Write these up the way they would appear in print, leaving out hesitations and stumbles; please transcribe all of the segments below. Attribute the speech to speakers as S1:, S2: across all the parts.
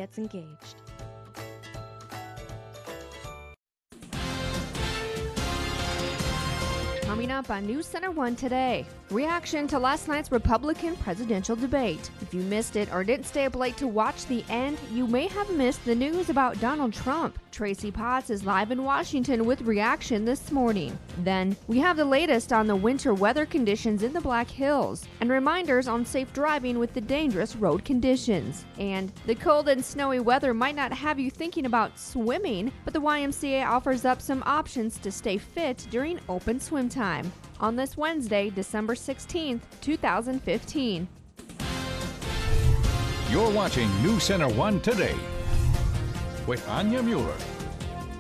S1: gets engaged. Coming up on NC1 Today, reaction to last night's Republican presidential debate. If you missed it or didn't stay up late to watch the end, you may have missed the news about Donald Trump. Tracy Potts is live in Washington with reaction this morning. Then, we have the latest on the winter weather conditions in the Black Hills and reminders on safe driving with the dangerous road conditions. And the cold and snowy weather might not have you thinking about swimming, but the YMCA offers up some options to stay fit during open swim time. On this Wednesday, December 16th, 2015.
S2: You're watching NC1 Today with Anya Mueller,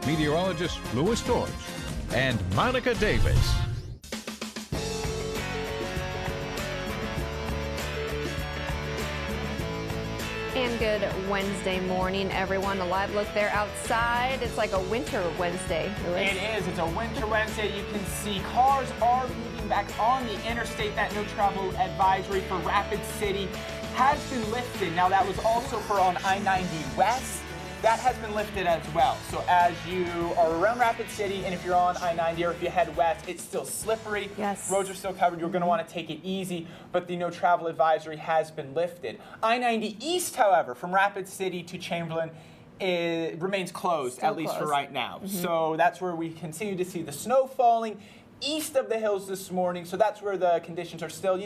S2: meteorologist Louis George, and Monica Davis.
S1: And good Wednesday morning, everyone. A live look there outside. It's like a winter Wednesday, Louis.
S3: It is. It's a winter Wednesday. You can see cars are moving back on the interstate. That no travel advisory for Rapid City has been lifted. Now, that was also for on I-90 West. That has been lifted as well. So as you are around Rapid City, and if you're on I-90 or if you head west, it's still slippery.
S1: Yes.
S3: Roads are still covered. You're going to want to take it easy, but the no travel advisory has been lifted. I-90 East, however, from Rapid City to Chamberlain, it remains closed,
S1: Still
S3: at least
S1: closed.
S3: for right now. So that's where we continue to see the snow falling east of the hills this morning. So that's where the conditions are still,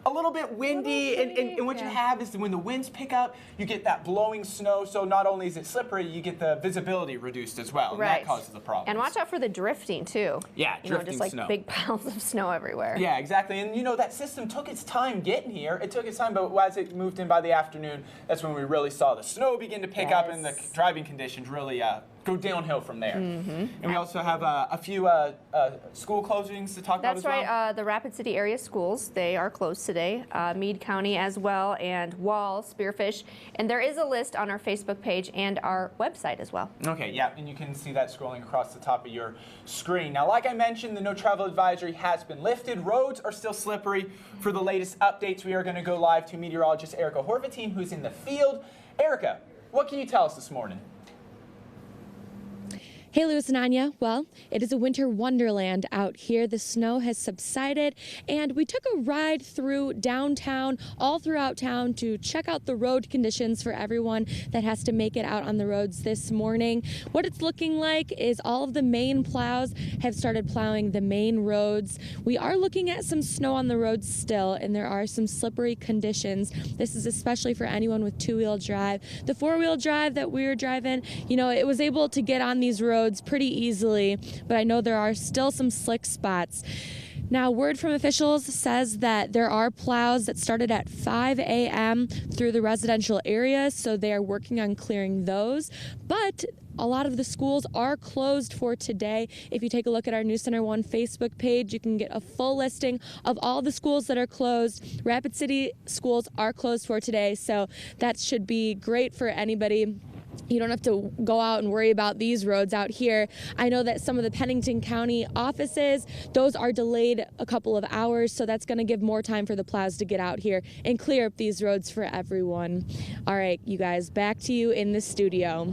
S3: a little bit windy. And what you have is when the winds pick up, you get that blowing snow. So not only is it slippery, you get the visibility reduced as well.
S1: Right.
S3: And that causes the problem.
S1: And watch out for the drifting, too.
S3: Yeah, drifting
S1: just like
S3: snow.
S1: big piles of snow everywhere.
S3: Yeah, exactly. And that system took its time getting here. It took its time, but as it moved in by the afternoon, that's when we really saw the snow begin to pick up and the driving conditions really go downhill from there. And we also have a few school closings to talk about as well.
S1: That's right. The Rapid City area schools, they are closed today. Meade County as well, and Wall, Spearfish. And there is a list on our Facebook page and our website as well.
S3: Okay, yeah, and you can see that scrolling across the top of your screen. Now, like I mentioned, the no travel advisory has been lifted. Roads are still slippery. For the latest updates, we are going to go live to meteorologist Erica Horvatine, who's in the field. Erica, what can you tell us this morning?
S4: Hey, Louis and Anya. Well, it is a winter wonderland out here. The snow has subsided, and we took a ride through downtown, all throughout town, to check out the road conditions for everyone that has to make it out on the roads this morning. What it's looking like is all of the main plows have started plowing the main roads. We are looking at some snow on the roads still, and there are some slippery conditions. This is especially for anyone with two-wheel drive. The four-wheel drive that we were driving, it was able to get on these roads pretty easily, but I know there are still some slick spots. Now, word from officials says that there are plows that started at 5 a.m. through the residential areas, so they are working on clearing those. But a lot of the schools are closed for today. If you take a look at our NC1 Facebook page, you can get a full listing of all the schools that are closed. Rapid City schools are closed for today, so that should be great for anybody. You don't have to go out and worry about these roads out here. I know that some of the Pennington County offices, those are delayed a couple of hours, so that's going to give more time for the plows to get out here and clear up these roads for everyone. All right, you guys, back to you in the studio.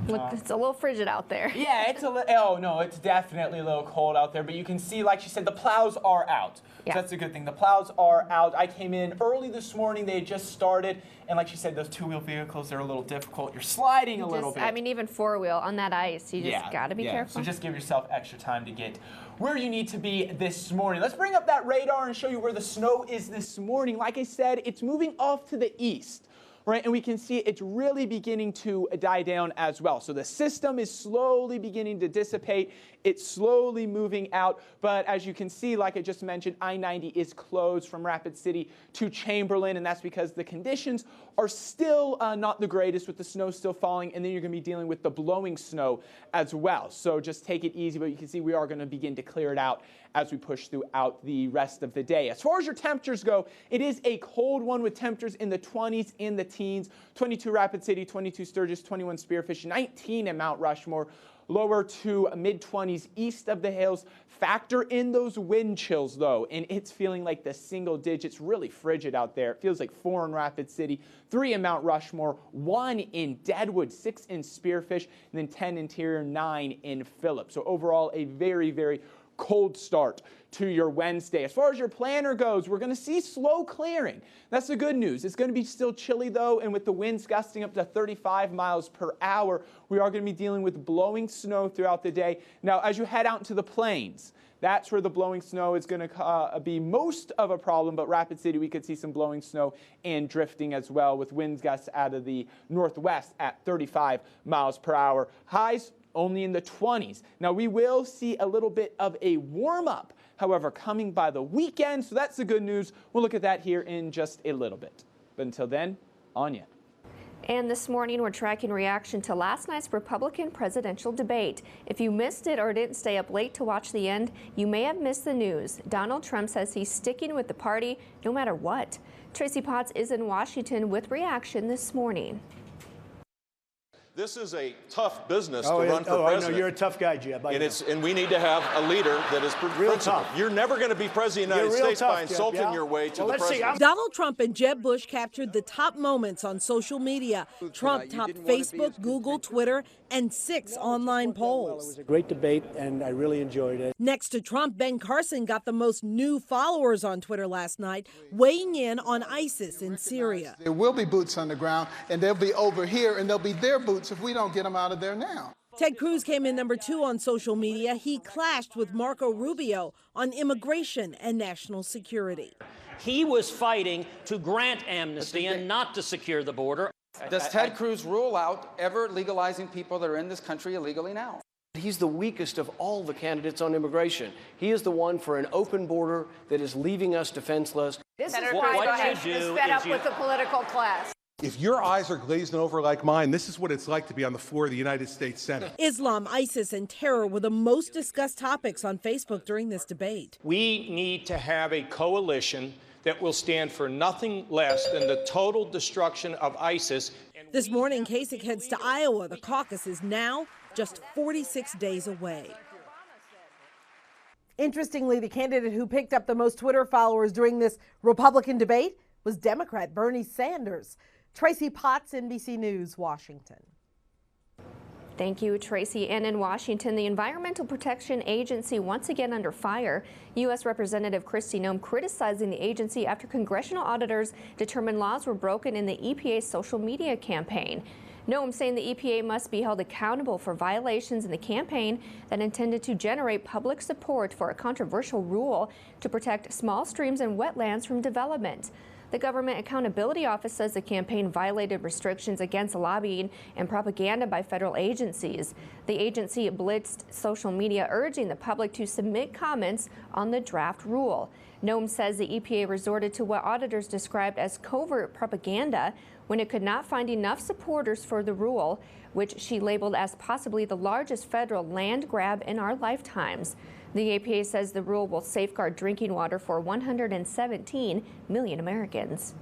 S1: Look, it's a little frigid out there.
S3: Yeah, it's definitely a little cold out there, but you can see, like she said, the plows are out.
S1: Yeah.
S3: So that's a good thing. The plows are out. I came in early this morning. They had just started, and like she said, those two-wheel vehicles are a little difficult. You're sliding a little bit.
S1: I mean, even four-wheel on that ice, you just got to be careful.
S3: So just give yourself extra time to get where you need to be this morning. Let's bring up that radar and show you where the snow is this morning. Like I said, it's moving off to the east. Right, and we can see it's really beginning to die down as well. So the system is slowly beginning to dissipate. It's slowly moving out. But as you can see, like I just mentioned, I-90 is closed from Rapid City to Chamberlain, and that's because the conditions are still not the greatest with the snow still falling, and then you're going to be dealing with the blowing snow as well. So just take it easy, but you can see we are going to begin to clear it out as we push throughout the rest of the day. As far as your temperatures go, it is a cold one with temperatures in the 20s and the teens. 22 Rapid City, 22 Sturgis, 21 Spearfish, 19 in Mount Rushmore. lower to mid-20s east of the hills. Factor in those wind chills, though, and it's feeling like the single digits, really frigid out there. It feels like 4 in Rapid City, 3 in Mount Rushmore, 1 in Deadwood, 6 in Spearfish, and then 10 interior, 9 in Phillips. So overall, a very, very cold start to your Wednesday. As far as your planner goes, we're going to see slow clearing. That's the good news. It's going to be still chilly, though, and with the winds gusting up to 35 miles per hour, we are going to be dealing with blowing snow throughout the day. Now, as you head out into the plains, that's where the blowing snow is going to be most of a problem, but Rapid City, we could see some blowing snow and drifting as well, with winds gusts out of the northwest at 35 miles per hour. Highs only in the 20s. Now, we will see a little bit of a warm-up, however, coming by the weekend, so that's the good news. We'll look at that here in just a little bit. But until then, Anya.
S1: And this morning, we're tracking reaction to last night's Republican presidential debate. If you missed it or didn't stay up late to watch the end, you may have missed the news. Donald Trump says he's sticking with the party no matter what. Tracy Potts is in Washington with reaction this morning.
S5: This is a tough business to run for president.
S6: I know you're a tough guy, Jeb.
S5: And we need to have a leader that is principled. You're never going to be president of the United States by insulting your way to the presidency.
S7: Donald Trump and Jeb Bush captured the top moments on social media. Trump topped Facebook, Google, Twitter, and 6 online polls.
S6: Well, it was a great debate, and I really enjoyed it.
S7: Next to Trump, Ben Carson got the most new followers on Twitter last night, weighing in on ISIS in Syria.
S8: There will be boots on the ground, and they'll be over here, and they'll be their boots if we don't get them out of there now.
S7: Ted Cruz came in number 2 on social media. He clashed with Marco Rubio on immigration and national security.
S9: He was fighting to grant amnesty and not to secure the border.
S10: Does Ted Cruz rule out ever legalizing people that are in this country illegally now?
S11: He's the weakest of all the candidates on immigration. He is the one for an open border that is leaving us defenseless.
S12: Senator Cruz is fed up with the political class.
S13: If your eyes are glazing over like mine, this is what it's like to be on the floor of the United States Senate.
S7: Islam, ISIS, and terror were the most discussed topics on Facebook during this debate.
S14: We need to have a coalition that will stand for nothing less than the total destruction of ISIS.
S7: This morning, Kasich heads to Iowa. The caucus is now just 46 days away. Interestingly, the candidate who picked up the most Twitter followers during this Republican debate was Democrat Bernie Sanders. Tracy Potts, NBC News, Washington.
S1: Thank you, Tracy. And in Washington, the Environmental Protection Agency once again under fire. U.S. Representative Kristi Noem criticizing the agency after congressional auditors determined laws were broken in the EPA's social media campaign. Noem saying the EPA must be held accountable for violations in the campaign that intended to generate public support for a controversial rule to protect small streams and wetlands from development. The Government Accountability Office says the campaign violated restrictions against lobbying and propaganda by federal agencies. The agency blitzed social media, urging the public to submit comments on the draft rule. Noem says the EPA resorted to what auditors described as covert propaganda when it could not find enough supporters for the rule, which she labeled as possibly the largest federal land grab in our lifetimes. The EPA says the rule will safeguard drinking water for 117 million Americans.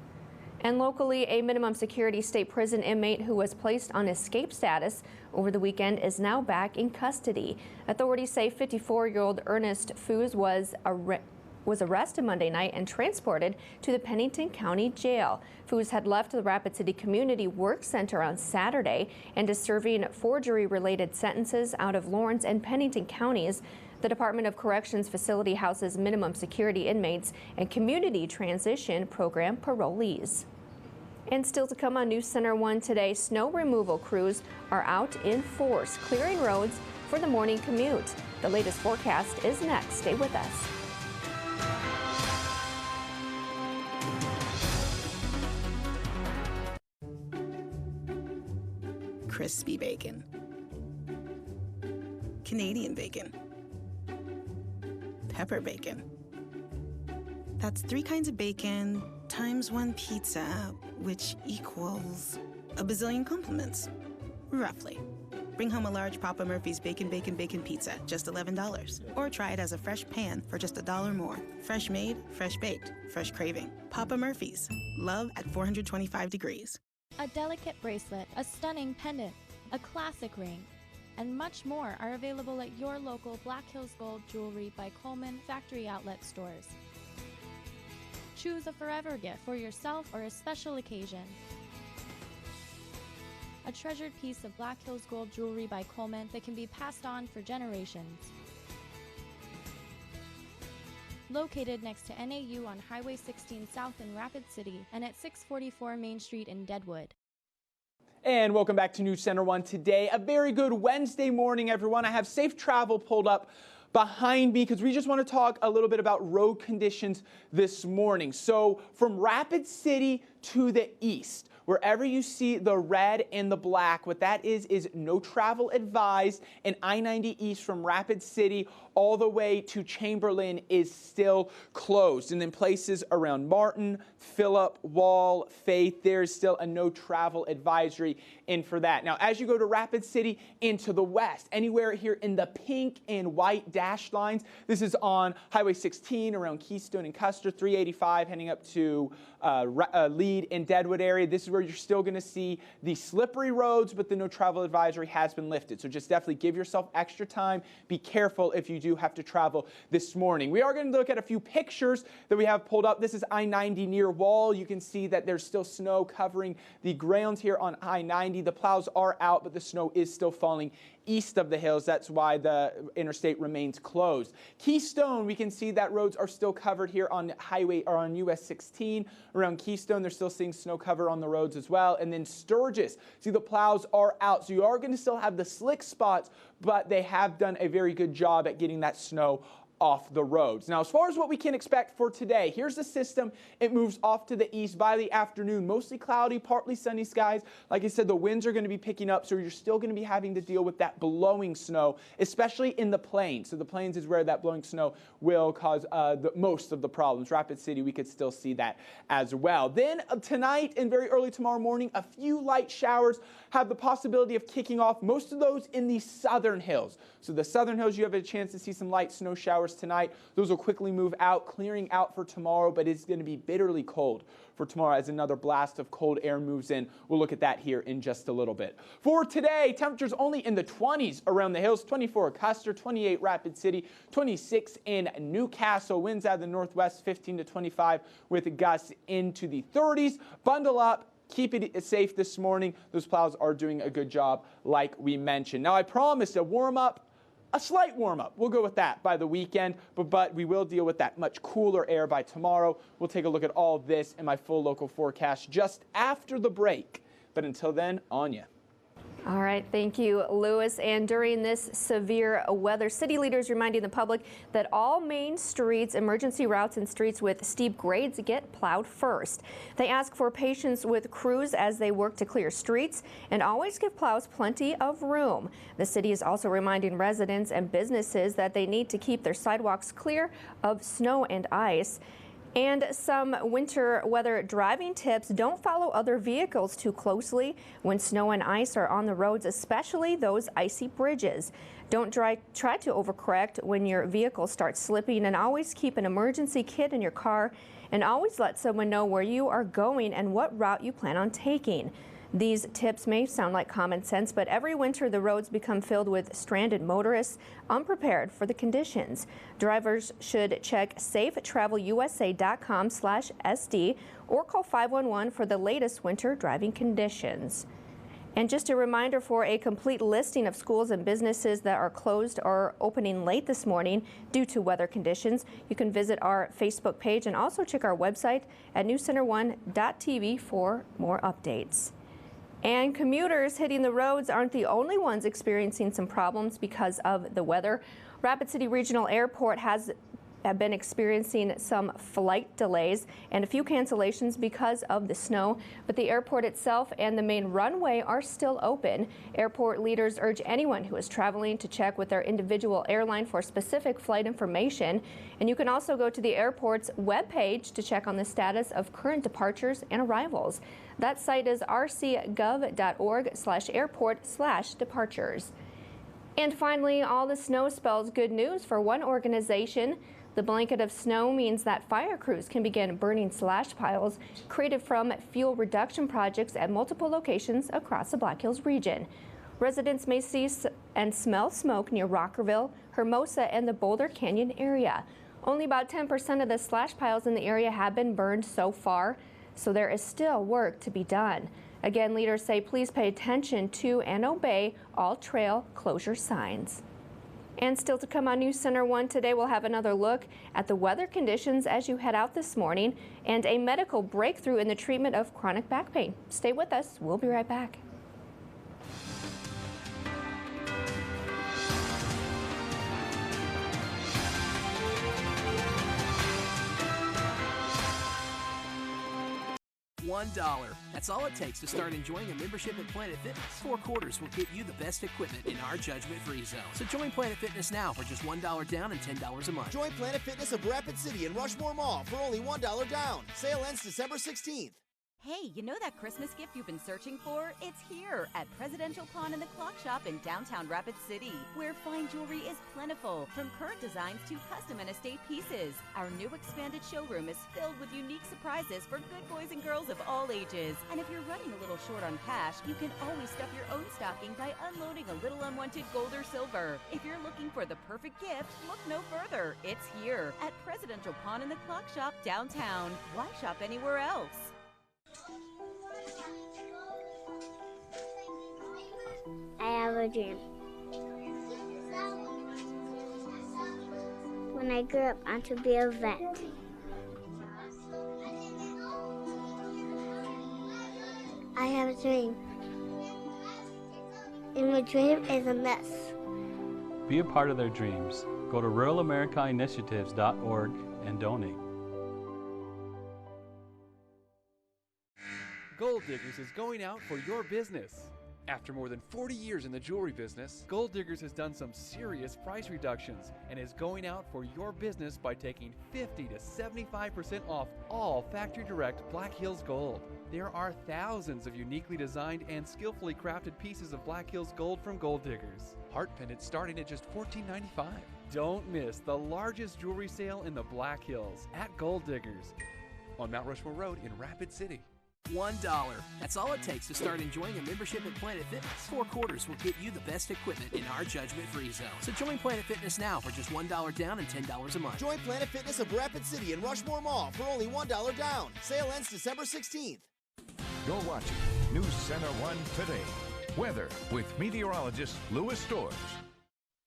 S1: And locally, a minimum security state prison inmate who was placed on escape status over the weekend is now back in custody. Authorities say 54-year-old Ernest Foos was arrested Monday night and transported to the Pennington County Jail. Foos had left the Rapid City Community Work Center on Saturday and is serving forgery-related sentences out of Lawrence and Pennington counties. The Department of Corrections facility houses minimum security inmates and community transition program parolees. And still to come on News Center 1 today, snow removal crews are out in force, clearing roads for the morning commute. The latest forecast is next. Stay with us.
S15: Crispy bacon, Canadian bacon, pepper bacon. That's 3 kinds of bacon times 1 pizza, which equals a bazillion compliments, roughly. Bring home a large Papa Murphy's Bacon Pizza, just $11. Or try it as a fresh pan for just $1 more. Fresh made, fresh baked, fresh craving. Papa Murphy's, love at 425 degrees.
S16: A delicate bracelet, a stunning pendant, a classic ring. and much more are available at your local Black Hills Gold Jewelry by Coleman factory outlet stores. Choose a forever gift for yourself or a special occasion. A treasured piece of Black Hills Gold Jewelry by Coleman that can be passed on for generations. Located next to NAU on Highway 16 South in Rapid City and at 644 Main Street in Deadwood.
S3: And welcome back to News Center 1 Today. A very good Wednesday morning, everyone. I have safe travel pulled up behind me because we just want to talk a little bit about road conditions this morning. So from Rapid City to the east, wherever you see the red and the black, what that is no travel advised, and I-90 east from Rapid City all the way to Chamberlain is still closed. And then places around Martin, Phillip, Wall, Faith, there is still a no travel advisory in for that. Now, as you go to Rapid City into the west, anywhere here in the pink and white dashed lines, this is on Highway 16 around Keystone and Custer, 385 heading up to Lead and Deadwood area. This is where you're still going to see the slippery roads, but the no travel advisory has been lifted. So just definitely give yourself extra time. Be careful if you do have to travel this morning. We are going to look at a few pictures that we have pulled up. This is I-90 near Wall. You can see that there's still snow covering the grounds here on I-90. The plows are out, but the snow is still falling east of the hills. That's why the interstate remains closed. Keystone, we can see that roads are still covered here on highway or on US 16 around Keystone. They're still seeing snow cover on the roads as well. And then Sturgis, see the plows are out. So you are going to still have the slick spots, but they have done a very good job at getting that snow off the roads. Now, as far as what we can expect for today, here's the system. It moves off to the east by the afternoon. Mostly cloudy, partly sunny skies. Like I said, the winds are going to be picking up, so you're still going to be having to deal with that blowing snow, especially in the plains. So the plains is where that blowing snow will cause the most of the problems. Rapid City, we could still see that as well. Then tonight and very early tomorrow morning, a few light showers have the possibility of kicking off, most of those in the southern hills. So the southern hills, you have a chance to see some light snow showers tonight. Those will quickly move out, clearing out for tomorrow, but it's going to be bitterly cold for tomorrow as another blast of cold air moves in. We'll look at that here in just a little bit. For today, temperatures only in the 20s around the hills, 24 at Custer, 28 Rapid City, 26 in Newcastle. Winds out of the northwest, 15 to 25 with gusts into the 30s. Bundle up. Keep it safe this morning. Those plows are doing a good job like we mentioned. Now, I promised a warm-up. A slight warm-up, we'll go with that by the weekend, but we will deal with that much cooler air by tomorrow. We'll take a look at all of this in my full local forecast just after the break. But until then, on ya.
S1: All right, thank you, Lewis. And during this severe weather, city leaders reminding the public that all main streets, emergency routes, and streets with steep grades get plowed first. They ask for patience with crews as they work to clear streets and always give plows plenty of room. The city is also reminding residents and businesses that they need to keep their sidewalks clear of snow and ice. And some winter weather driving tips: don't follow other vehicles too closely when snow and ice are on the roads, especially those icy bridges. Don't try to overcorrect when your vehicle starts slipping, and always keep an emergency kit in your car, and always let someone know where you are going and what route you plan on taking. These tips may sound like common sense, but every winter the roads become filled with stranded motorists unprepared for the conditions. Drivers should check safetravelusa.com/SD or call 511 for the latest winter driving conditions. And just a reminder, for a complete listing of schools and businesses that are closed or opening late this morning due to weather conditions, you can visit our Facebook page and also check our website at newscenter1.tv for more updates. And commuters hitting the roads aren't the only ones experiencing some problems because of the weather. Rapid City Regional Airport has been experiencing some flight delays and a few cancellations because of the snow, but the airport itself and the main runway are still open. Airport leaders urge anyone who is traveling to check with their individual airline for specific flight information. And you can also go to the airport's webpage to check on the status of current departures and arrivals. That site is rcgov.org/airport/departures. And finally, all the snow spells good news for one organization. The blanket of snow means that fire crews can begin burning slash piles created from fuel reduction projects at multiple locations across the Black Hills region. Residents may see and smell smoke near Rockerville, Hermosa, and the Boulder Canyon area. Only about 10% of the slash piles in the area have been burned so far, so there is still work to be done. Again, leaders say please pay attention to and obey all trail closure signs. And still to come on News Center 1 today, we'll have another look at the weather conditions as you head out this morning and a medical breakthrough in the treatment of chronic back pain. Stay with us. We'll be right back.
S17: $1. That's all it takes to start enjoying a membership at Planet Fitness. 4 quarters will get you the best equipment in our judgment-free zone. So join Planet Fitness now for just $1 down and $10 a month.
S18: Join Planet Fitness of Rapid City and Rushmore Mall for only $1 down. Sale ends December 16th.
S19: Hey, you know that Christmas gift you've been searching for? It's here at Presidential Pawn and the Clock Shop in downtown Rapid City, where fine jewelry is plentiful, from current designs to custom and estate pieces. Our new expanded showroom is filled with unique surprises for good boys and girls of all ages. And if you're running a little short on cash, you can always stuff your own stocking by unloading a little unwanted gold or silver. If you're looking for the perfect gift, look no further. It's here at Presidential Pawn and the Clock Shop downtown. Why shop anywhere else?
S20: I have a dream. When I grow up, I want to be a vet. I have a dream. And my dream is a mess.
S21: Be a part of their dreams. Go to ruralamericainitiatives.org and donate.
S22: Gold Diggers is going out for your business. After more than 40 years in the jewelry business, Gold Diggers has done some serious price reductions and is going out for your business by taking 50 to 75% off all factory direct Black Hills Gold. There are thousands of uniquely designed and skillfully crafted pieces of Black Hills Gold from Gold Diggers. Heart pendants starting at just $14.95. Don't miss the largest jewelry sale in the Black Hills at Gold Diggers on Mount Rushmore Road in Rapid City.
S17: $1. That's all it takes to start enjoying a membership at Planet Fitness. 4 quarters will get you the best equipment in our judgment-free zone. So join Planet Fitness now for just $1 down and $10 a month.
S18: Join Planet Fitness of Rapid City and Rushmore Mall for only $1 down. Sale ends December 16th.
S2: You're watching News Center 1 Today. Weather with meteorologist Louis Storrs.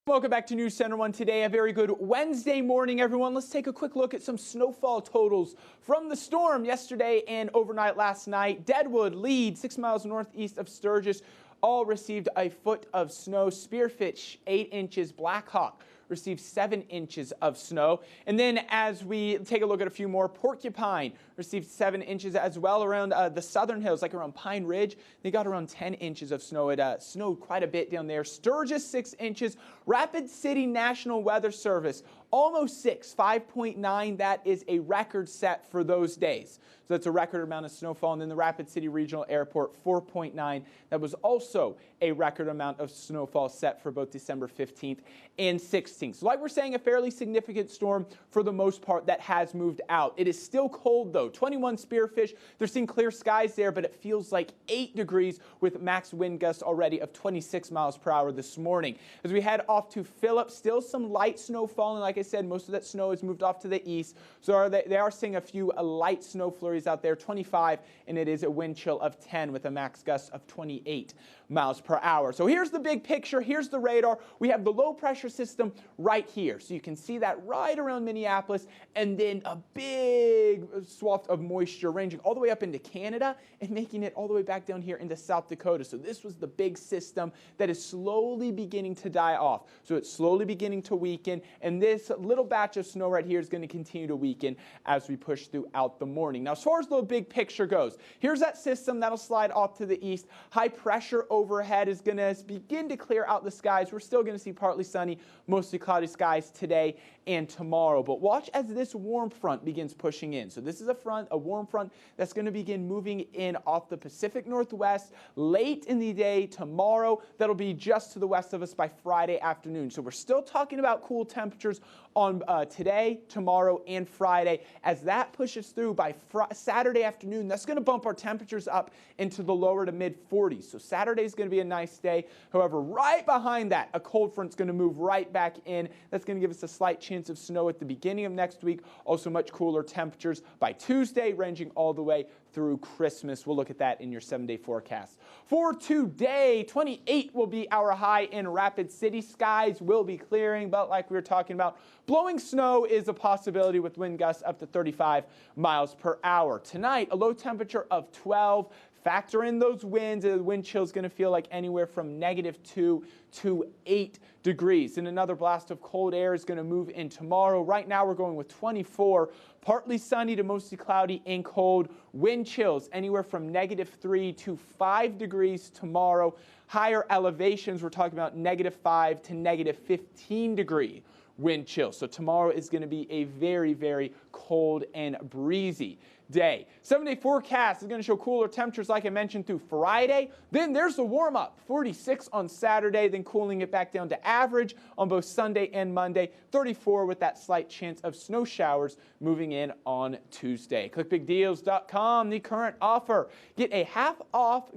S3: Welcome back to News Center 1 Today. A very good Wednesday morning, everyone. Let's take a quick look at some snowfall totals from the storm yesterday and overnight last night. Deadwood, Lead, 6 miles northeast of Sturgis, all received a foot of snow. Spearfish, 8 inches. Blackhawk received 7 inches of snow. And then as we take a look at a few more, Porcupine received 7 inches as well around the southern hills, like around Pine Ridge. They got around 10 inches of snow. It snowed quite a bit down there. Sturgis, 6 inches. Rapid City National Weather Service, almost 6, 5.9. That is a record set for those days. So that's a record amount of snowfall. And then the Rapid City Regional Airport, 4.9. That was also a record amount of snowfall set for both December 15th and 16th. So like we're saying, a fairly significant storm for the most part that has moved out. It is still cold though. 21 Spearfish. They're seeing clear skies there, but it feels like 8 degrees with max wind gusts already of 26 miles per hour this morning. As we head off to Phillips, still some light snow falling. Like I said, most of that snow has moved off to the east. So they are seeing a few light snow flurries out there, 25, and it is a wind chill of 10 with a max gust of 28 miles per hour. So here's the big picture. Here's the radar. We have the low pressure system right here. So you can see that right around Minneapolis, and then a big swath of moisture ranging all the way up into Canada and making it all the way back down here into South Dakota. So this was the big system that is slowly beginning to die off. So it's slowly beginning to weaken, and this little batch of snow right here is going to continue to weaken as we push throughout the morning. Now, as far as the big picture goes, here's that system that'll slide off to the east. High pressure overhead is going to begin to clear out the skies. We're still going to see partly sunny, mostly cloudy skies today and tomorrow. But watch as this warm front begins pushing in. So this is a front front, a warm front that's going to begin moving in off the Pacific Northwest late in the day tomorrow. That'll be just to the west of us by Friday afternoon. So we're still talking about cool temperatures on today, tomorrow, and Friday. As that pushes through by Saturday afternoon, that's going to bump our temperatures up into the lower to mid 40s. So Saturday is going to be a nice day. However, right behind that, a cold front's going to move right back in. That's going to give us a slight chance of snow at the beginning of next week. Also much cooler temperatures by Tuesday, ranging all the way through Christmas. We'll look at that in your 7-day forecast. For today, 28 will be our high in Rapid City. Skies will be clearing, but like we were talking about, blowing snow is a possibility with wind gusts up to 35 miles per hour. Tonight, a low temperature of 12. Factor in those winds, and the wind chill is going to feel like anywhere from -2 to 8 degrees. And another blast of cold air is going to move in tomorrow. Right now, we're going with 24. Partly sunny to mostly cloudy and cold. Wind chills anywhere from -3 to 5 degrees tomorrow. Higher elevations, we're talking about -5 to -15 degree wind chill. So tomorrow is going to be a very, very cold and breezy day. 7-day forecast is going to show cooler temperatures like I mentioned through Friday. Then there's the warm up, 46 on Saturday, then cooling it back down to average on both Sunday and Monday, 34 with that slight chance of snow showers moving in on Tuesday. ClickBigDeals.com, the current offer. Get half off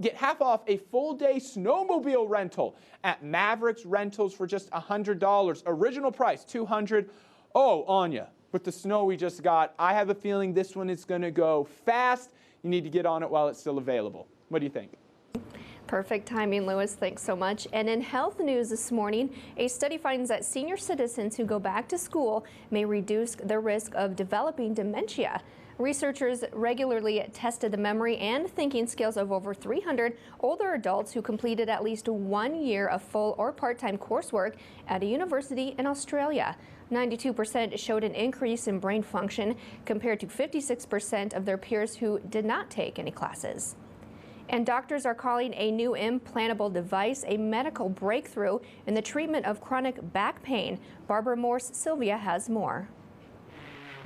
S3: a full day snowmobile rental at Mavericks Rentals for just $100. Original price $200. Oh, Anya, with the snow we just got, I have a feeling this one is going to go fast. You need to get on it while it's still available. What do you think?
S1: Perfect timing, Lewis. Thanks so much. And in health news this morning, a study finds that senior citizens who go back to school may reduce the risk of developing dementia. Researchers regularly tested the memory and thinking skills of over 300 older adults who completed at least 1 year of full or part-time coursework at a university in Australia. 92% showed an increase in brain function compared to 56% of their peers who did not take any classes. And doctors are calling a new implantable device a medical breakthrough in the treatment of chronic back pain. Barbara Morse Sylvia has more.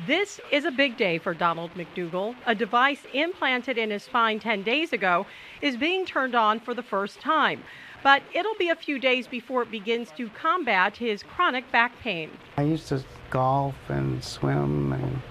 S4: This is a big day for Donald McDougall. A device implanted in his spine 10 days ago is being turned on for the first time. But it'll be a few days before it begins to combat his chronic back pain.
S5: I used to golf and swim and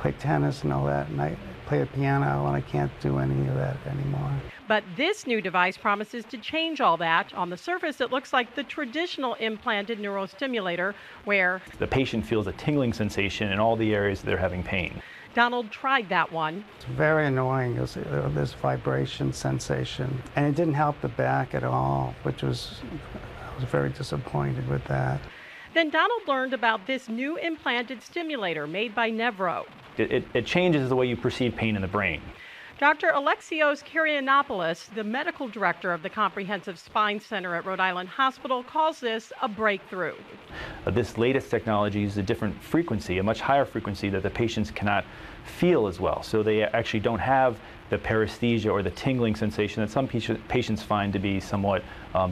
S5: play tennis and all that, and I play the piano, and I can't do any of that anymore.
S4: But this new device promises to change all that. On the surface, it looks like the traditional implanted neurostimulator, where
S23: the patient feels a tingling sensation in all the areas they're having pain.
S4: Donald tried that one.
S5: It's very annoying, this vibration sensation, and it didn't help the back at all, I was very disappointed with that.
S4: Then Donald learned about this new implanted stimulator made by Nevro.
S23: It changes the way you perceive pain in the brain.
S4: Dr. Alexios Kyrianopoulos, the medical director of the Comprehensive Spine Center at Rhode Island Hospital, calls this a breakthrough.
S23: This latest technology uses a different frequency, a much higher frequency that the patients cannot feel as well. So they actually don't have the paresthesia or the tingling sensation that some patients find to be somewhat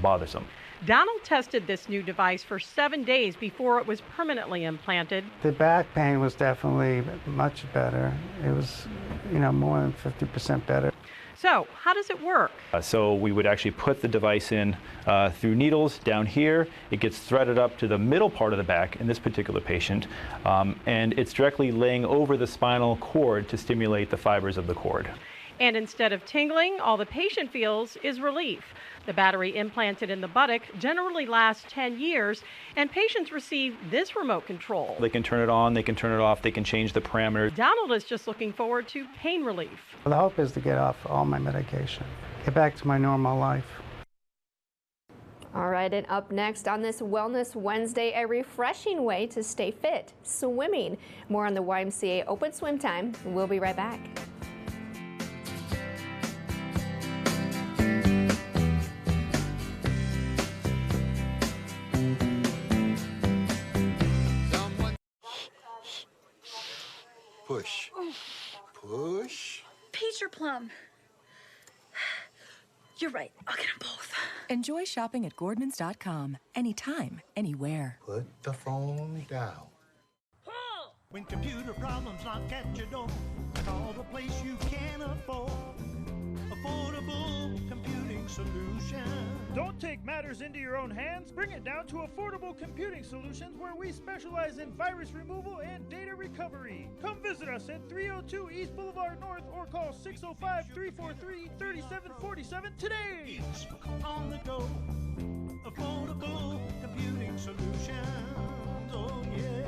S23: bothersome.
S4: Donald tested this new device for 7 days before it was permanently implanted.
S5: The back pain was definitely much better. It was, more than 50% better.
S4: So, how does it work?
S23: So we would actually put the device in through needles down here. It gets threaded up to the middle part of the back in this particular patient, and it's directly laying over the spinal cord to stimulate the fibers of the cord.
S4: And instead of tingling, all the patient feels is relief. The battery implanted in the buttock generally lasts 10 years, and patients receive this remote control.
S23: They can turn it on, they can turn it off, they can change the parameters.
S4: Donald is just looking forward to pain relief.
S5: The hope is to get off all my medication, get back to my normal life.
S1: All right, and up next on this Wellness Wednesday, a refreshing way to stay fit, swimming. More on the YMCA Open Swim Time. We'll be right back.
S24: Push. Push.
S25: Peach or plum? You're right. I'll get them both.
S26: Enjoy shopping at Gordmans.com. Anytime, anywhere.
S24: Put the phone down.
S6: When computer problems knock at your door, call the place you can afford. Affordable Computing Solutions.
S8: Don't take matters into your own hands. Bring it down to Affordable Computing Solutions, where we specialize in virus removal and data recovery. Come visit us at 302 East Boulevard North or call 605-343-3747 today.
S6: It's on the go. Affordable Computing Solutions. Oh, yeah.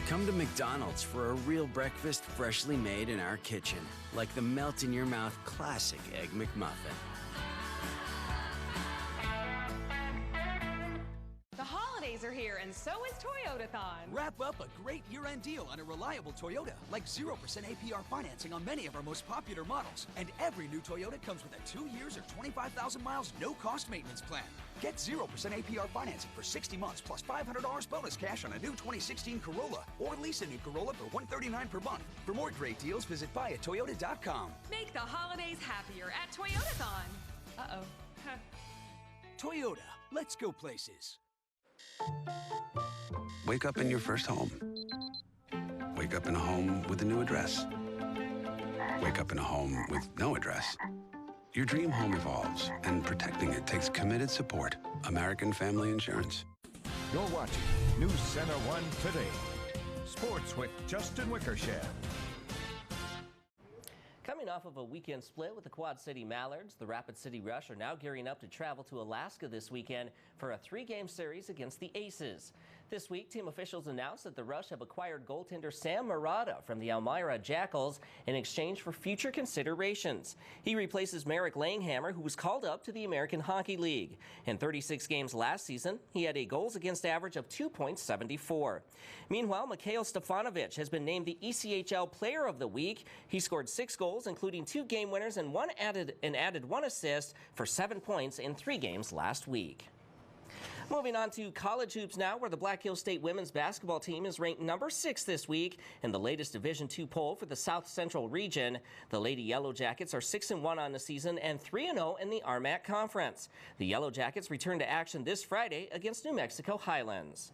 S9: Come to McDonald's for a real breakfast freshly made in our kitchen, like the melt-in-your-mouth classic Egg McMuffin.
S10: The holidays are here, and so is Toyotathon.
S11: Wrap up a great year-end deal on a reliable Toyota, like 0% APR financing on many of our most popular models. And every new Toyota comes with a 2 years or 25,000 miles no-cost maintenance plan. Get 0% APR financing for 60 months plus $500 bonus cash on a new 2016 Corolla, or lease a new Corolla for $139 per month. For more great deals, visit buyatoyota.com.
S10: Make the holidays happier at Toyotathon. Uh-oh.
S11: Toyota, let's go places.
S26: Wake up in your first home. Wake up in a home with a new address. Wake up in a home with no address. Your dream home evolves, and protecting it takes committed support. American Family Insurance.
S2: You're watching News Center 1 Today. Sports with Justin Wickersham.
S27: Coming off of a weekend split with the Quad City Mallards, the Rapid City Rush are now gearing up to travel to Alaska this weekend for a 3-game series against the Aces. This week, team officials announced that the Rush have acquired goaltender Sam Murata from the Elmira Jackals in exchange for future considerations. He replaces Merrick Langhammer, who was called up to the American Hockey League. In 36 games last season, he had a goals against average of 2.74. Meanwhile, Mikhail Stefanovic has been named the ECHL Player of the Week. He scored 6 goals, including 2 game winners and added 1 assist for 7 points in 3 games last week. Moving on to college hoops now, where the Black Hills State women's basketball team is ranked number 6 this week in the latest Division II poll for the South Central region. The Lady Yellow Jackets are 6-1 on the season and 3-0 in the RMAC Conference. The Yellow Jackets return to action this Friday against New Mexico Highlands.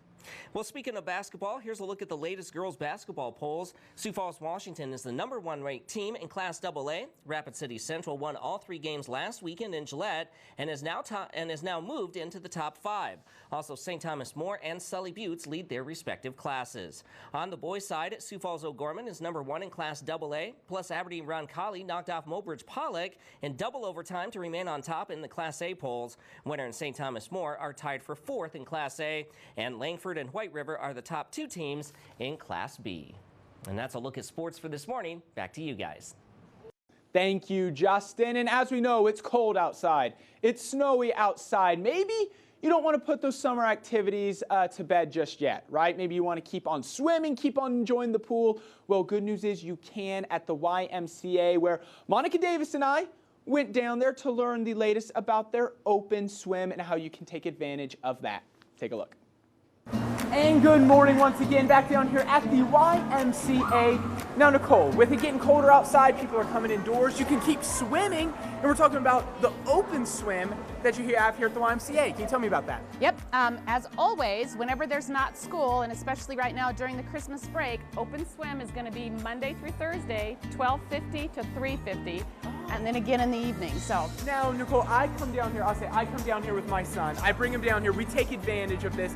S27: Well, speaking of basketball, here's a look at the latest girls basketball polls. Sioux Falls, Washington is the number 1 ranked team in Class AA. Rapid City Central won all 3 games last weekend in Gillette and is now moved into the top 5. Also, St. Thomas More and Sully Buttes lead their respective classes. On the boys' side, Sioux Falls O'Gorman is number 1 in Class AA, plus Aberdeen Roncalli knocked off Mobridge Pollock in double overtime to remain on top in the Class A polls. Winter and St. Thomas More are tied for 4th in Class A, and Langford and White River are the top 2 teams in Class B. And that's a look at sports for this morning. Back to you guys.
S3: Thank you, Justin. And as we know, it's cold outside. It's snowy outside. Maybe you don't want to put those summer activities to bed just yet, right? Maybe you want to keep on swimming, keep on enjoying the pool. Well, good news is you can at the YMCA, where Monica Davis and I went down there to learn the latest about their open swim and how you can take advantage of that. Take a look. And good morning once again, back down here at the YMCA. Now, Nicole, with it getting colder outside, people are coming indoors. You can keep swimming, and we're talking about the open swim that you have here at the YMCA. Can you tell me about that?
S28: Yep. As always, whenever there's not school, and especially right now during the Christmas break, open swim is going to be Monday through Thursday, 12:50 to 3:50, and then again in the evening. So
S3: now, Nicole, I come down here with my son. I bring him down here. We take advantage of this.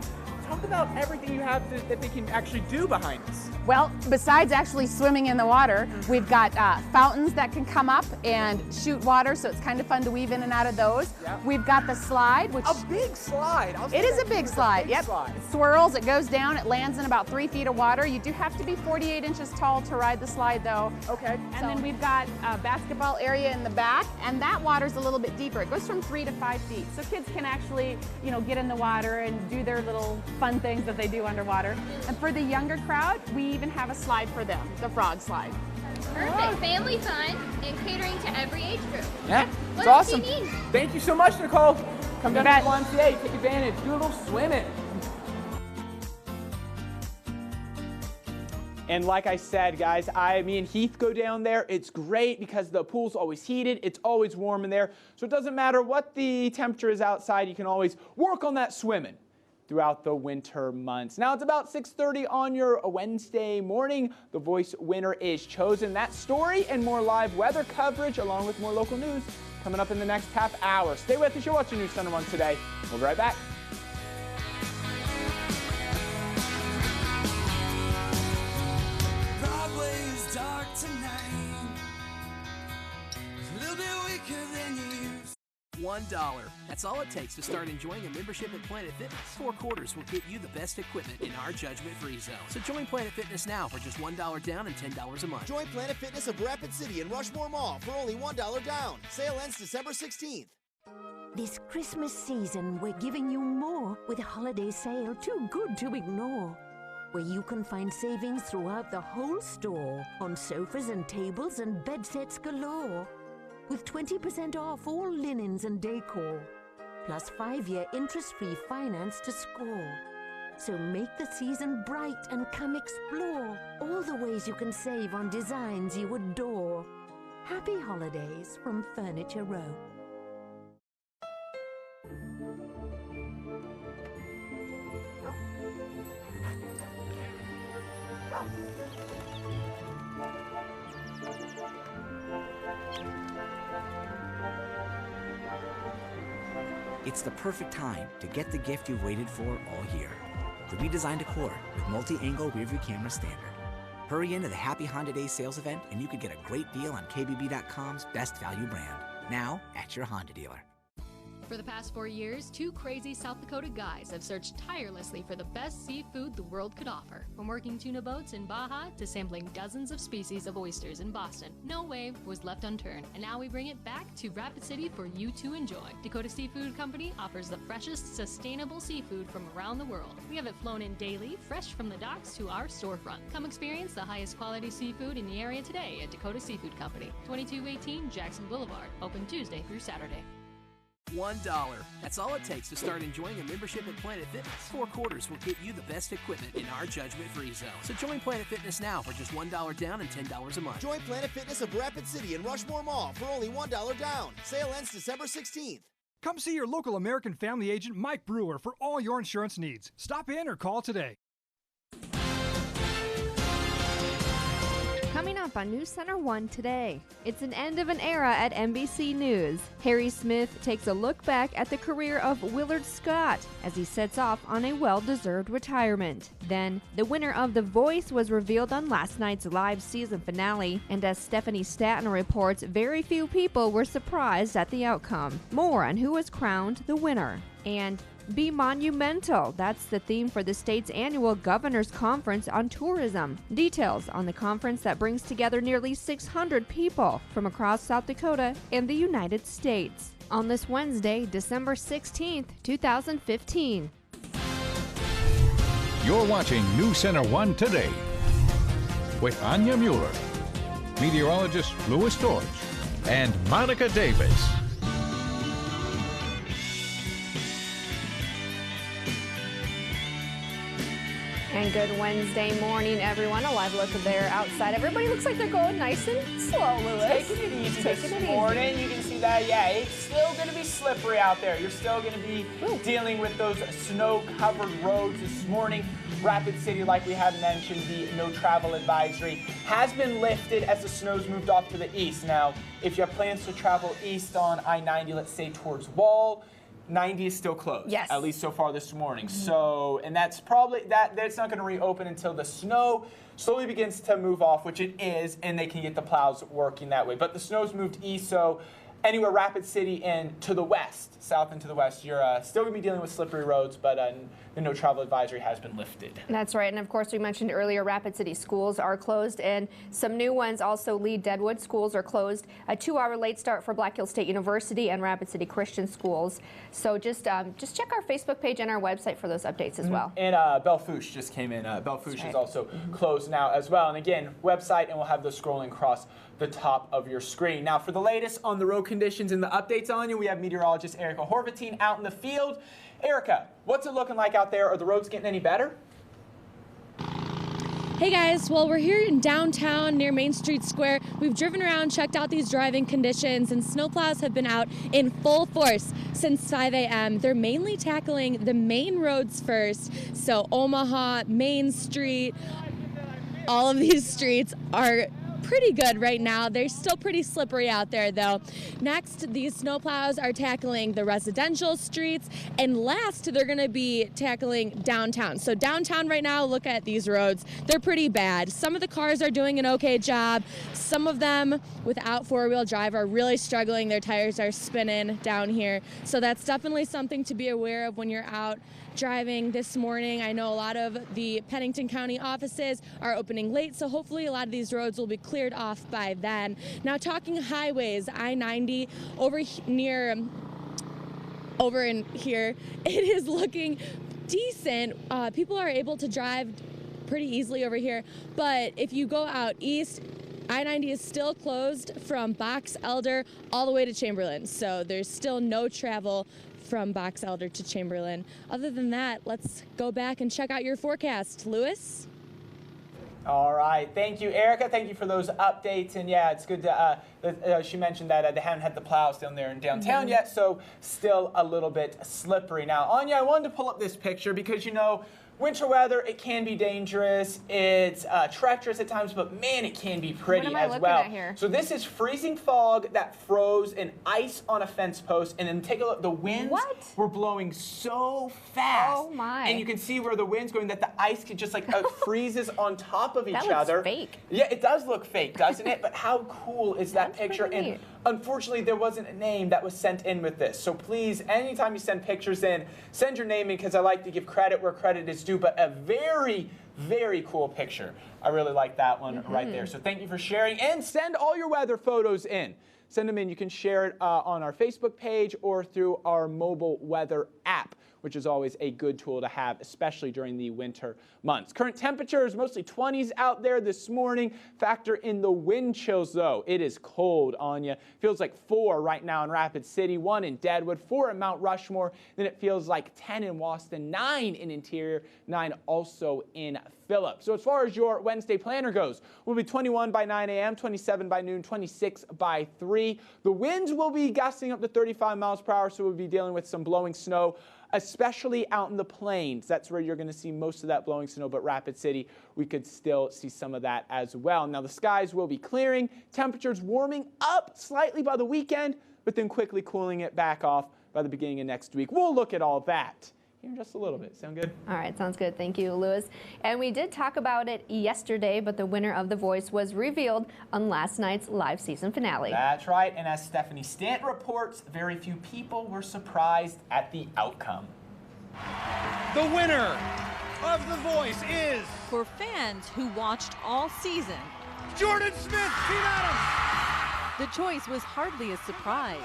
S3: Talk about everything you have that they can actually do behind us.
S28: Well, besides actually swimming in the water, we've got fountains that can come up and shoot water, so it's kind of fun to weave in and out of those. Yep. We've got the slide, which
S3: a big slide.
S28: It is a big slide. Yep. It swirls. It goes down. It lands in about 3 feet of water. You do have to be 48 inches tall to ride the slide, though.
S3: Okay.
S28: And then we've got a basketball area in the back, and that water's a little bit deeper. It goes from 3 to 5 feet, so kids can actually, get in the water and do their little fun things that they do underwater. And for the younger crowd, we even have a slide for them, the frog slide.
S29: Perfect. Family fun and catering to every age group.
S3: Yeah,
S29: it's
S3: awesome.
S29: You need?
S3: Thank you so much, Nicole. Come down to the YMCA, take advantage, do a little swimming. And like I said, guys, me and Heath go down there. It's great because the pool's always heated. It's always warm in there. So it doesn't matter what the temperature is outside. You can always work on that swimming throughout the winter months. Now it's about 6:30 on your Wednesday morning. The Voice winner is chosen. That story and more live weather coverage along with more local news coming up in the next half hour. Stay with us. You're watching News Center 1 Today. We'll be right back.
S7: Broadway's dark tonight. A little bit weaker than you used.
S17: $1. That's all it takes to start enjoying a membership at Planet Fitness. 4 quarters will get you the best equipment in our judgment-free zone. So join Planet Fitness now for just $1 down and $10 a month.
S18: Join Planet Fitness of Rapid City and Rushmore Mall for only $1 down. Sale ends December 16th.
S12: This Christmas season, we're giving you more with a holiday sale too good to ignore, where you can find savings throughout the whole store on sofas and tables and bed sets galore, with 20% off all linens and decor, plus 5-year interest-free finance to score. So make the season bright and come explore all the ways you can save on designs you adore. Happy holidays from Furniture Row.
S13: It's the perfect time to get the gift you've waited for all year. The redesigned Accord with multi-angle rearview camera standard. Hurry into the Happy Honda Days sales event and you could get a great deal on KBB.com's best value brand. Now at your Honda dealer.
S14: For the past 4 years, 2 crazy South Dakota guys have searched tirelessly for the best seafood the world could offer. From working tuna boats in Baja to sampling dozens of species of oysters in Boston, no wave was left unturned. And now we bring it back to Rapid City for you to enjoy. Dakota Seafood Company offers the freshest, sustainable seafood from around the world. We have it flown in daily, fresh from the docks to our storefront. Come experience the highest quality seafood in the area today at Dakota Seafood Company, 2218 Jackson Boulevard, open Tuesday through Saturday.
S17: $1. That's all it takes to start enjoying a membership at Planet Fitness. 4 quarters will get you the best equipment in our judgment-free zone. So join Planet Fitness now for just $1 down and $10 a month.
S18: Join Planet Fitness of Rapid City and Rushmore Mall for only $1 down. Sale ends December 16th.
S15: Come see your local American Family agent Mike Brewer for all your insurance needs. Stop in or call today.
S1: Coming up on News Center 1 today, it's an end of an era at NBC News. Harry Smith takes a look back at the career of Willard Scott as he sets off on a well-deserved retirement. Then, the winner of The Voice was revealed on last night's live season finale, and as Stephanie Staten reports, very few people were surprised at the outcome. More on who was crowned the winner. And be monumental. That's the theme for the state's annual Governor's Conference on Tourism. Details on the conference that brings together nearly 600 people from across South Dakota and the United States. On this Wednesday, December 16th, 2015.
S2: You're watching News Center 1 Today with Anya Mueller, meteorologist Louis Storch, and Monica Davis.
S1: And good Wednesday morning, everyone. A live look there outside. Everybody looks like they're going nice and slow, Louis.
S3: Taking it easy this morning. You can see that, yeah, it's still going to be slippery out there. You're still going to be dealing with those snow-covered roads this morning. Rapid City, like we had mentioned, the no travel advisory has been lifted as the snow's moved off to the east. Now, if you have plans to travel east on I-90, let's say towards Wall, 90 is still closed.
S1: Yes.
S3: At least so far this morning. So, and that's probably, that's not going to reopen until the snow slowly begins to move off, which it is, and they can get the plows working that way. But the snow's moved east, so anywhere Rapid City and to the west, south and to the west, you're still going to be dealing with slippery roads, but the no travel advisory has been lifted.
S1: That's right. And of course, we mentioned earlier, Rapid City schools are closed, and some new ones also. Lee Deadwood schools are closed. A 2-hour late start for Black Hills State University and Rapid City Christian schools. So just check our Facebook page and our website for those updates as well.
S3: And Bellefouche just came in. Bellefouche is also closed now as well. And again, website, and we'll have those scrolling across the top of your screen. Now, for the latest on the road conditions and the updates on you, we have meteorologist Erica Horvatine out in the field. Erica, what's it looking like out there? Are the roads getting any better?
S4: Hey guys, well, we're here in downtown near Main Street Square. We've driven around, checked out these driving conditions, and snowplows have been out in full force since 5 a.m. They're mainly tackling the main roads first. So Omaha, Main Street, all of these streets are pretty good right now. They're still pretty slippery out there though. Next, these snowplows are tackling the residential streets, and last they're going to be tackling downtown. So downtown right now, look at these roads. They're pretty bad. Some of the cars are doing an okay job. Some of them without four-wheel drive are really struggling. Their tires are spinning down here. So that's definitely something to be aware of when you're out driving this morning. I know a lot of the Pennington County offices are opening late, so hopefully a lot of these roads will be cleared off by then. Now, talking highways, I-90 over in here, it is looking decent. People are able to drive pretty easily over here, but if you go out east, I-90 is still closed from Box Elder all the way to Chamberlain, so there's still no travel from Box Elder to Chamberlain. Other than that, let's go back and check out your forecast. Lewis?
S3: All right. Thank you, Erica. Thank you for those updates. And yeah, it's good to, she mentioned that they haven't had the plows down there in downtown yet, so still a little bit slippery. Now, Anya, I wanted to pull up this picture because, you know, winter weather, it can be dangerous. It's treacherous at times, but man, it can be pretty as well. So this is freezing fog that froze and ice on a fence post. And then take a look, the winds were blowing so fast.
S1: Oh my.
S3: And you can see where the wind's going that the ice could just like freezes on top of each
S1: That
S3: other.
S1: looks fake.
S3: Yeah, it does look fake, doesn't it? But how cool is that picture? And unfortunately, there wasn't a name that was sent in with this. So please, anytime you send pictures in, send your name in because I like to give credit where credit is due. But a very, very cool picture. I really like that one right there. So thank you for sharing. And send all your weather photos in. Send them in. You can share it on our Facebook page or through our mobile weather app, which is always a good tool to have, especially during the winter months. Current temperatures, mostly 20s out there this morning. Factor in the wind chills, though. It is cold, Anya. Feels like 4 right now in Rapid City, 1 in Deadwood, 4 in Mount Rushmore. Then it feels like 10 in Waston, 9 in Interior, 9 also in Phillips. So as far as your Wednesday planner goes, we'll be 21 by 9 a.m., 27 by noon, 26 by 3. The winds will be gusting up to 35 miles per hour, so we'll be dealing with some blowing snow, especially out in the plains. That's where you're going to see most of that blowing snow, but Rapid City, we could still see some of that as well. Now, the skies will be clearing, temperatures warming up slightly by the weekend, but then quickly cooling it back off by the beginning of next week. We'll look at all that here in just a little bit. Sound good?
S1: All right, sounds good. Thank you, Lewis. And we did talk about it yesterday, but the winner of The Voice was revealed on last night's live season finale.
S3: That's right, and as Stephanie Stanton reports, very few people were surprised at the outcome.
S5: The winner of The Voice is...
S16: For fans who watched all season,
S5: Jordan Smith, Team Adams!
S16: The choice was hardly a surprise.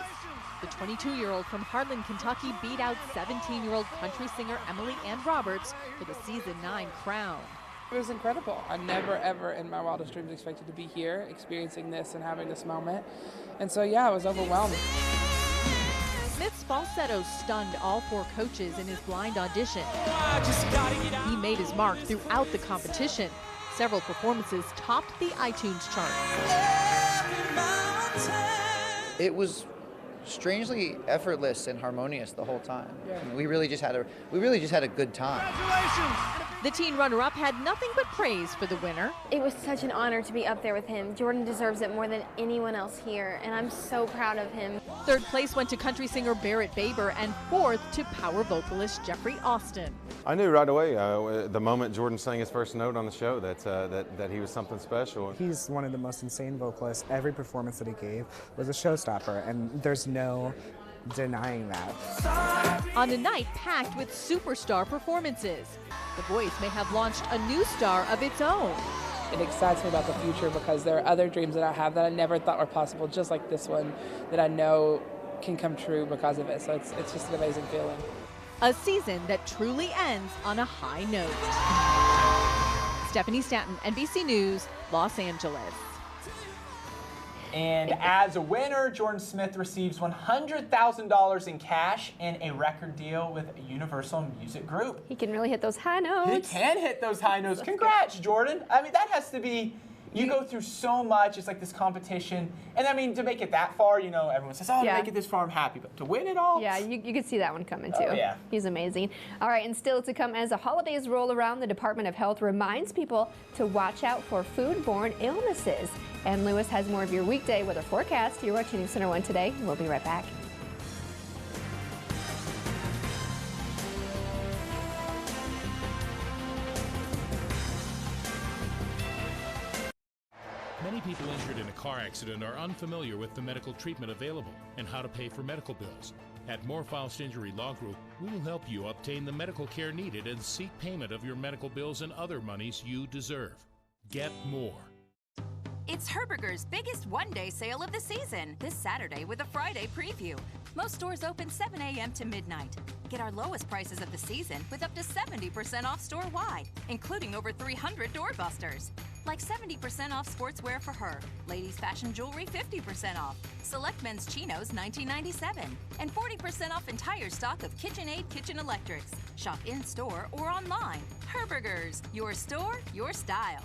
S16: The 22-year-old from Harlan, Kentucky beat out 17-year-old country singer Emily Ann Roberts for the Season 9 crown.
S19: It was incredible. I never, ever in my wildest dreams expected to be here, experiencing this and having this moment. And so, yeah, I was overwhelmed.
S16: Smith's falsetto stunned all 4 coaches in his blind audition. He made his mark throughout the competition. Several performances topped the iTunes chart.
S20: It was strangely effortless and harmonious the whole time.
S19: Yeah.
S20: I mean, we really just had a good time.
S16: The teen runner-up had nothing but praise for the winner.
S21: It was such an honor to be up there with him. Jordan deserves it more than anyone else here, and I'm so proud of him.
S16: 3rd place went to country singer Barrett Baber, and 4th to power vocalist Jeffrey Austin.
S22: I knew right away, the moment Jordan sang his first note on the show, that he was something special.
S23: He's one of the most insane vocalists. Every performance that he gave was a showstopper, and there's no denying that.
S16: On a night packed with superstar performances, The Voice may have launched a new star of its own.
S19: It excites me about the future because there are other dreams that I have that I never thought were possible, just like this one, that I know can come true because of it. So it's just an amazing feeling.
S16: A season that truly ends on a high note. Stephanie Stanton, NBC News, Los Angeles.
S3: And as a winner, Jordan Smith receives $100,000 in cash and a record deal with Universal Music Group.
S1: He can really hit those high notes.
S3: He can hit those high notes. Congrats, Jordan. I mean, that has to be, you go through so much. It's like this competition. And I mean, to make it that far, you know, everyone says, oh, to make it this far, I'm happy. But to win it all?
S1: Yeah, you could see that one coming, too.
S3: Oh, yeah.
S1: He's amazing. All right, and still to come, as the holidays roll around, the Department of Health reminds people to watch out for foodborne illnesses. And Lewis has more of your weekday weather forecast. You're watching News Center 1 Today. We'll be right back.
S6: Many people injured in a car accident are unfamiliar with the medical treatment available and how to pay for medical bills. At Moore-Faust Injury Law Group, we will help you obtain the medical care needed and seek payment of your medical bills and other monies you deserve. Get more.
S8: It's Herberger's biggest one-day sale of the season, this Saturday with a Friday preview. Most stores open 7 a.m. to midnight. Get our lowest prices of the season with up to 70% off store-wide, including over 300 doorbusters. Like 70% off sportswear for her, ladies' fashion jewelry 50% off, select men's chinos $19.97, and 40% off entire stock of KitchenAid kitchen electrics. Shop in-store or online. Herberger's, your store, your style.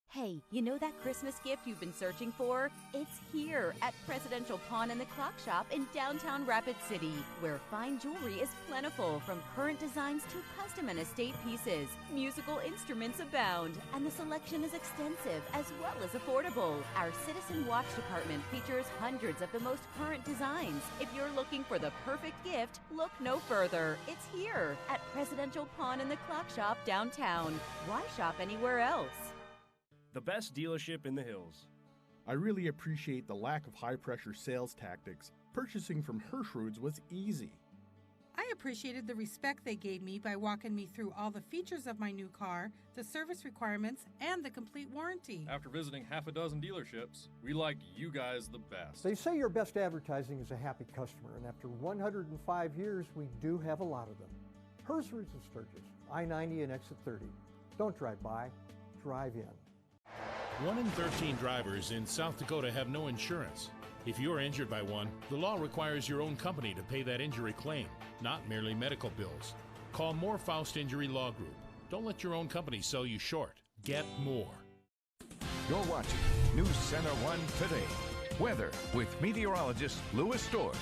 S9: Hey, you know that Christmas gift you've been searching for? It's here at Presidential Pawn and the Clock Shop in downtown Rapid City, where fine jewelry is plentiful, from current designs to custom and estate pieces. Musical instruments abound, and the selection is extensive as well as affordable. Our Citizen Watch department features hundreds of the most current designs. If you're looking for the perfect gift, look no further. It's here at Presidential Pawn and the Clock Shop downtown. Why shop anywhere else?
S10: The best dealership in the hills. I really appreciate the lack of high-pressure sales tactics. Purchasing from Hirschroods was easy.
S11: I appreciated the respect they gave me by walking me through all the features of my new car, the service requirements, and the complete warranty.
S24: After visiting half a dozen dealerships, we liked you guys the best.
S25: They say your best advertising is a happy customer, and after 105 years, we do have a lot of them. Hirschroods of Sturgis, I-90 and exit 30. Don't drive by, drive in.
S6: 1 in 13 drivers in South Dakota have no insurance. If you're injured by one, the law requires your own company to pay that injury claim, not merely medical bills. Call Moore-Faust Injury Law Group. Don't let your own company sell you short. Get more.
S2: You're watching News Center 1 Today. Weather with meteorologist Louis Storrs.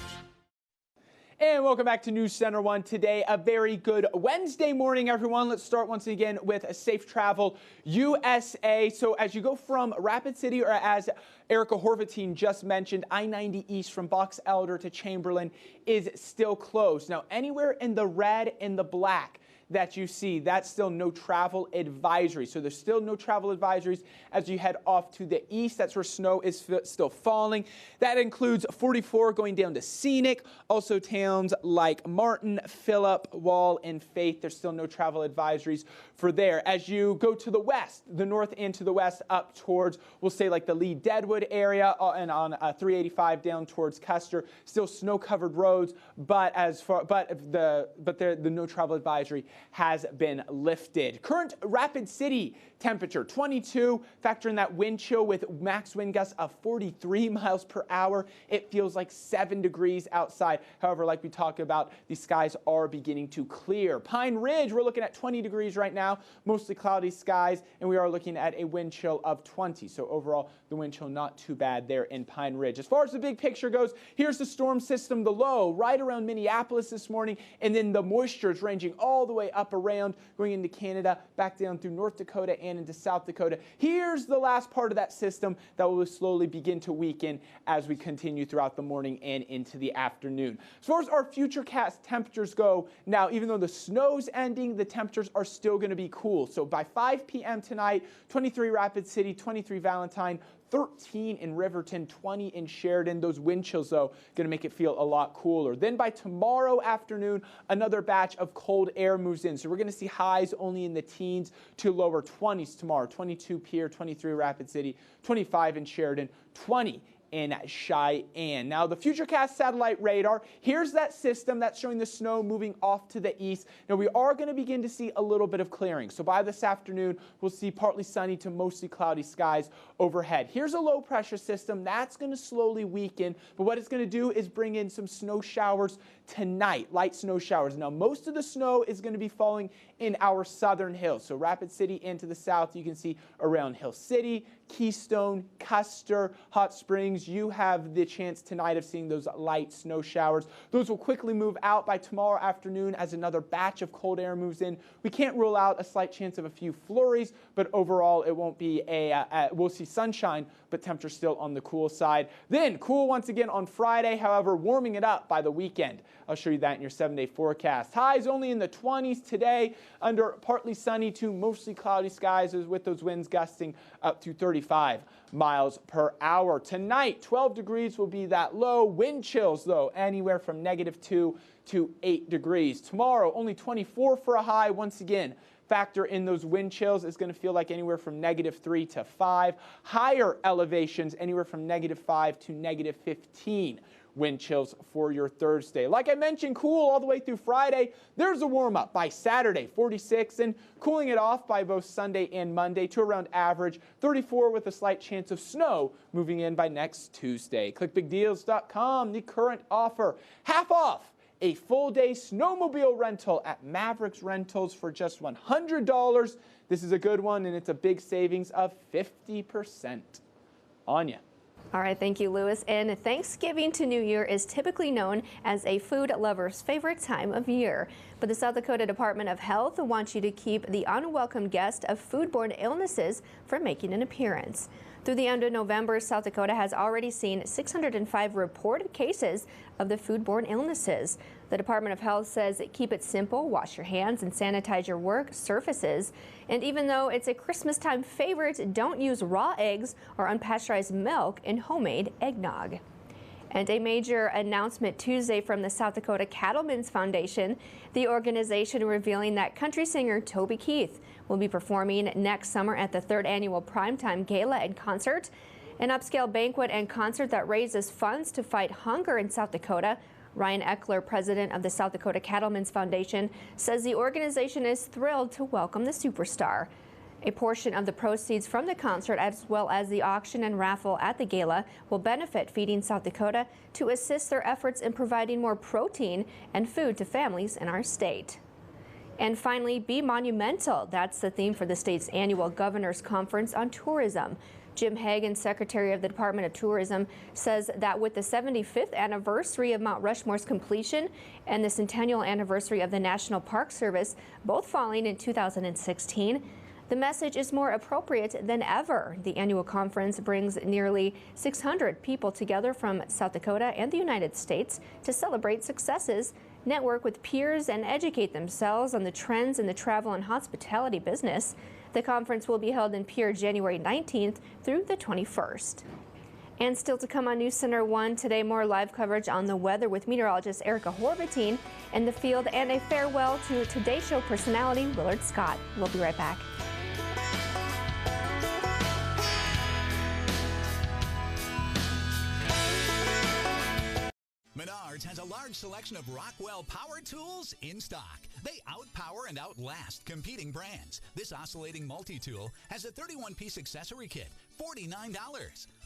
S3: And welcome back to News Center 1 Today. A very good Wednesday morning, everyone. Let's start once again with a Safe Travel USA. So as you go from Rapid City, or as Erica Horvatine just mentioned, I-90 East from Box Elder to Chamberlain is still closed. Now, anywhere in the red and the black that you see, that's still no travel advisory. So there's still no travel advisories as you head off to the east. That's where snow is still falling. That includes 44 going down to Scenic. Also towns like Martin, Phillip, Wall, and Faith. There's still no travel advisories for there. As you go to the west, the north and to the west, up towards, we'll say like the Lee Deadwood area, and on 385 down towards Custer, still snow-covered roads, but the no travel advisory has been lifted. Current Rapid City temperature 22, factor in that wind chill with max wind gusts of 43 miles per hour. It feels like 7 degrees outside. However, like we talked about, the skies are beginning to clear. Pine Ridge, we're looking at 20 degrees right now, mostly cloudy skies, and we are looking at a wind chill of 20. So overall, the wind chill not too bad there in Pine Ridge. As far as the big picture goes, here's the storm system, the low right around Minneapolis this morning, and then the moisture is ranging all the way up around, going into Canada, back down through North Dakota and into South Dakota. Here's the last part of that system that will slowly begin to weaken as we continue throughout the morning and into the afternoon. As far as our futurecast temperatures go, now even though the snow's ending, the temperatures are still going to be cool. So by 5 p.m. tonight, 23 Rapid City, 23 Valentine, 13 in Riverton, 20 in Sheridan. Those wind chills, though, going to make it feel a lot cooler. Then by tomorrow afternoon, another batch of cold air moves in. So we're going to see highs only in the teens to lower 20s tomorrow. 22 Pierre, 23 Rapid City, 25 in Sheridan, 20 in Cheyenne. Now, the Futurecast satellite radar, here's that system that's showing the snow moving off to the east. Now, we are going to begin to see a little bit of clearing. So by this afternoon, we'll see partly sunny to mostly cloudy skies overhead. Here's a low pressure system that's going to slowly weaken, but what it's going to do is bring in some snow showers tonight, light snow showers. Now, most of the snow is going to be falling in our southern hills. So Rapid City and to the south, you can see around Hill City, Keystone, Custer, Hot Springs. You have the chance tonight of seeing those light snow showers. Those will quickly move out by tomorrow afternoon as another batch of cold air moves in. We can't rule out a slight chance of a few flurries, but overall it won't be we'll see sunshine, but temperature still on the cool side. Then cool once again on Friday, however, warming it up by the weekend. I'll show you that in your 7-day forecast. Highs only in the 20s today under partly sunny to mostly cloudy skies with those winds gusting up to 35 miles per hour. Tonight, 12 degrees will be that low. Wind chills, though, anywhere from -2 to 8 degrees. Tomorrow, only 24 for a high. Once again, factor in those wind chills. It's going to feel like anywhere from -3 to 5. Higher elevations, anywhere from -5 to -15. Wind chills for your Thursday. Like I mentioned, cool all the way through Friday. There's a warm-up by Saturday, 46, and cooling it off by both Sunday and Monday to around average, 34 with a slight chance of snow moving in by next Tuesday. ClickBigDeals.com, the current offer, half off a full-day snowmobile rental at Mavericks Rentals for just $100. This is a good one, and it's a big savings of 50%. Anya.
S1: All right, thank you, Lewis. And Thanksgiving to New Year is typically known as a food lover's favorite time of year. But the South Dakota Department of Health wants you to keep the unwelcome guest of foodborne illnesses from making an appearance. Through the end of November, South Dakota has already seen 605 reported cases of the foodborne illnesses. The Department of Health says keep it simple, wash your hands, and sanitize your work surfaces. And even though it's a Christmas time favorite, don't use raw eggs or unpasteurized milk in homemade eggnog. And a major announcement Tuesday from the South Dakota Cattlemen's Foundation, the organization revealing that country singer Toby Keith will be performing next summer at the 3rd annual Primetime Gala and Concert, an upscale banquet and concert that raises funds to fight hunger in South Dakota. Ryan Eckler, president of the South Dakota Cattlemen's Foundation, says the organization is thrilled to welcome the superstar. A portion of the proceeds from the concert, as well as the auction and raffle at the gala, will benefit Feeding South Dakota to assist their efforts in providing more protein and food to families in our state. And finally, be monumental. That's the theme for the state's annual Governor's Conference on Tourism. Jim Hagan, Secretary of the Department of Tourism, says that with the 75th anniversary of Mount Rushmore's completion and the centennial anniversary of the National Park Service, both falling in 2016, the message is more appropriate than ever. The annual conference brings nearly 600 people together from South Dakota and the United States to celebrate successes, network with peers, and educate themselves on the trends in the travel and hospitality business. The conference will be held in Pierre January 19th through the 21st. And still to come on News Center 1 today, more live coverage on the weather with meteorologist Erica Horvatine in the field, and a farewell to Today Show personality Willard Scott. We'll be right back.
S7: Menards has a large selection of Rockwell power tools in stock. They outpower and outlast competing brands. This oscillating multi-tool has a 31-piece accessory kit, $49.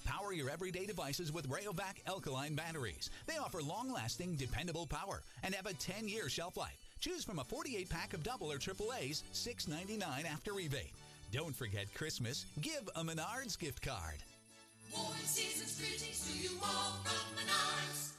S7: Power your everyday devices with Rayovac alkaline batteries. They offer long-lasting, dependable power and have a 10-year shelf life. Choose from a 48-pack of double or AAAs, $6.99 after rebate. Don't forget Christmas. Give a Menards gift card.
S12: Warm season's greetings to you all from Menards.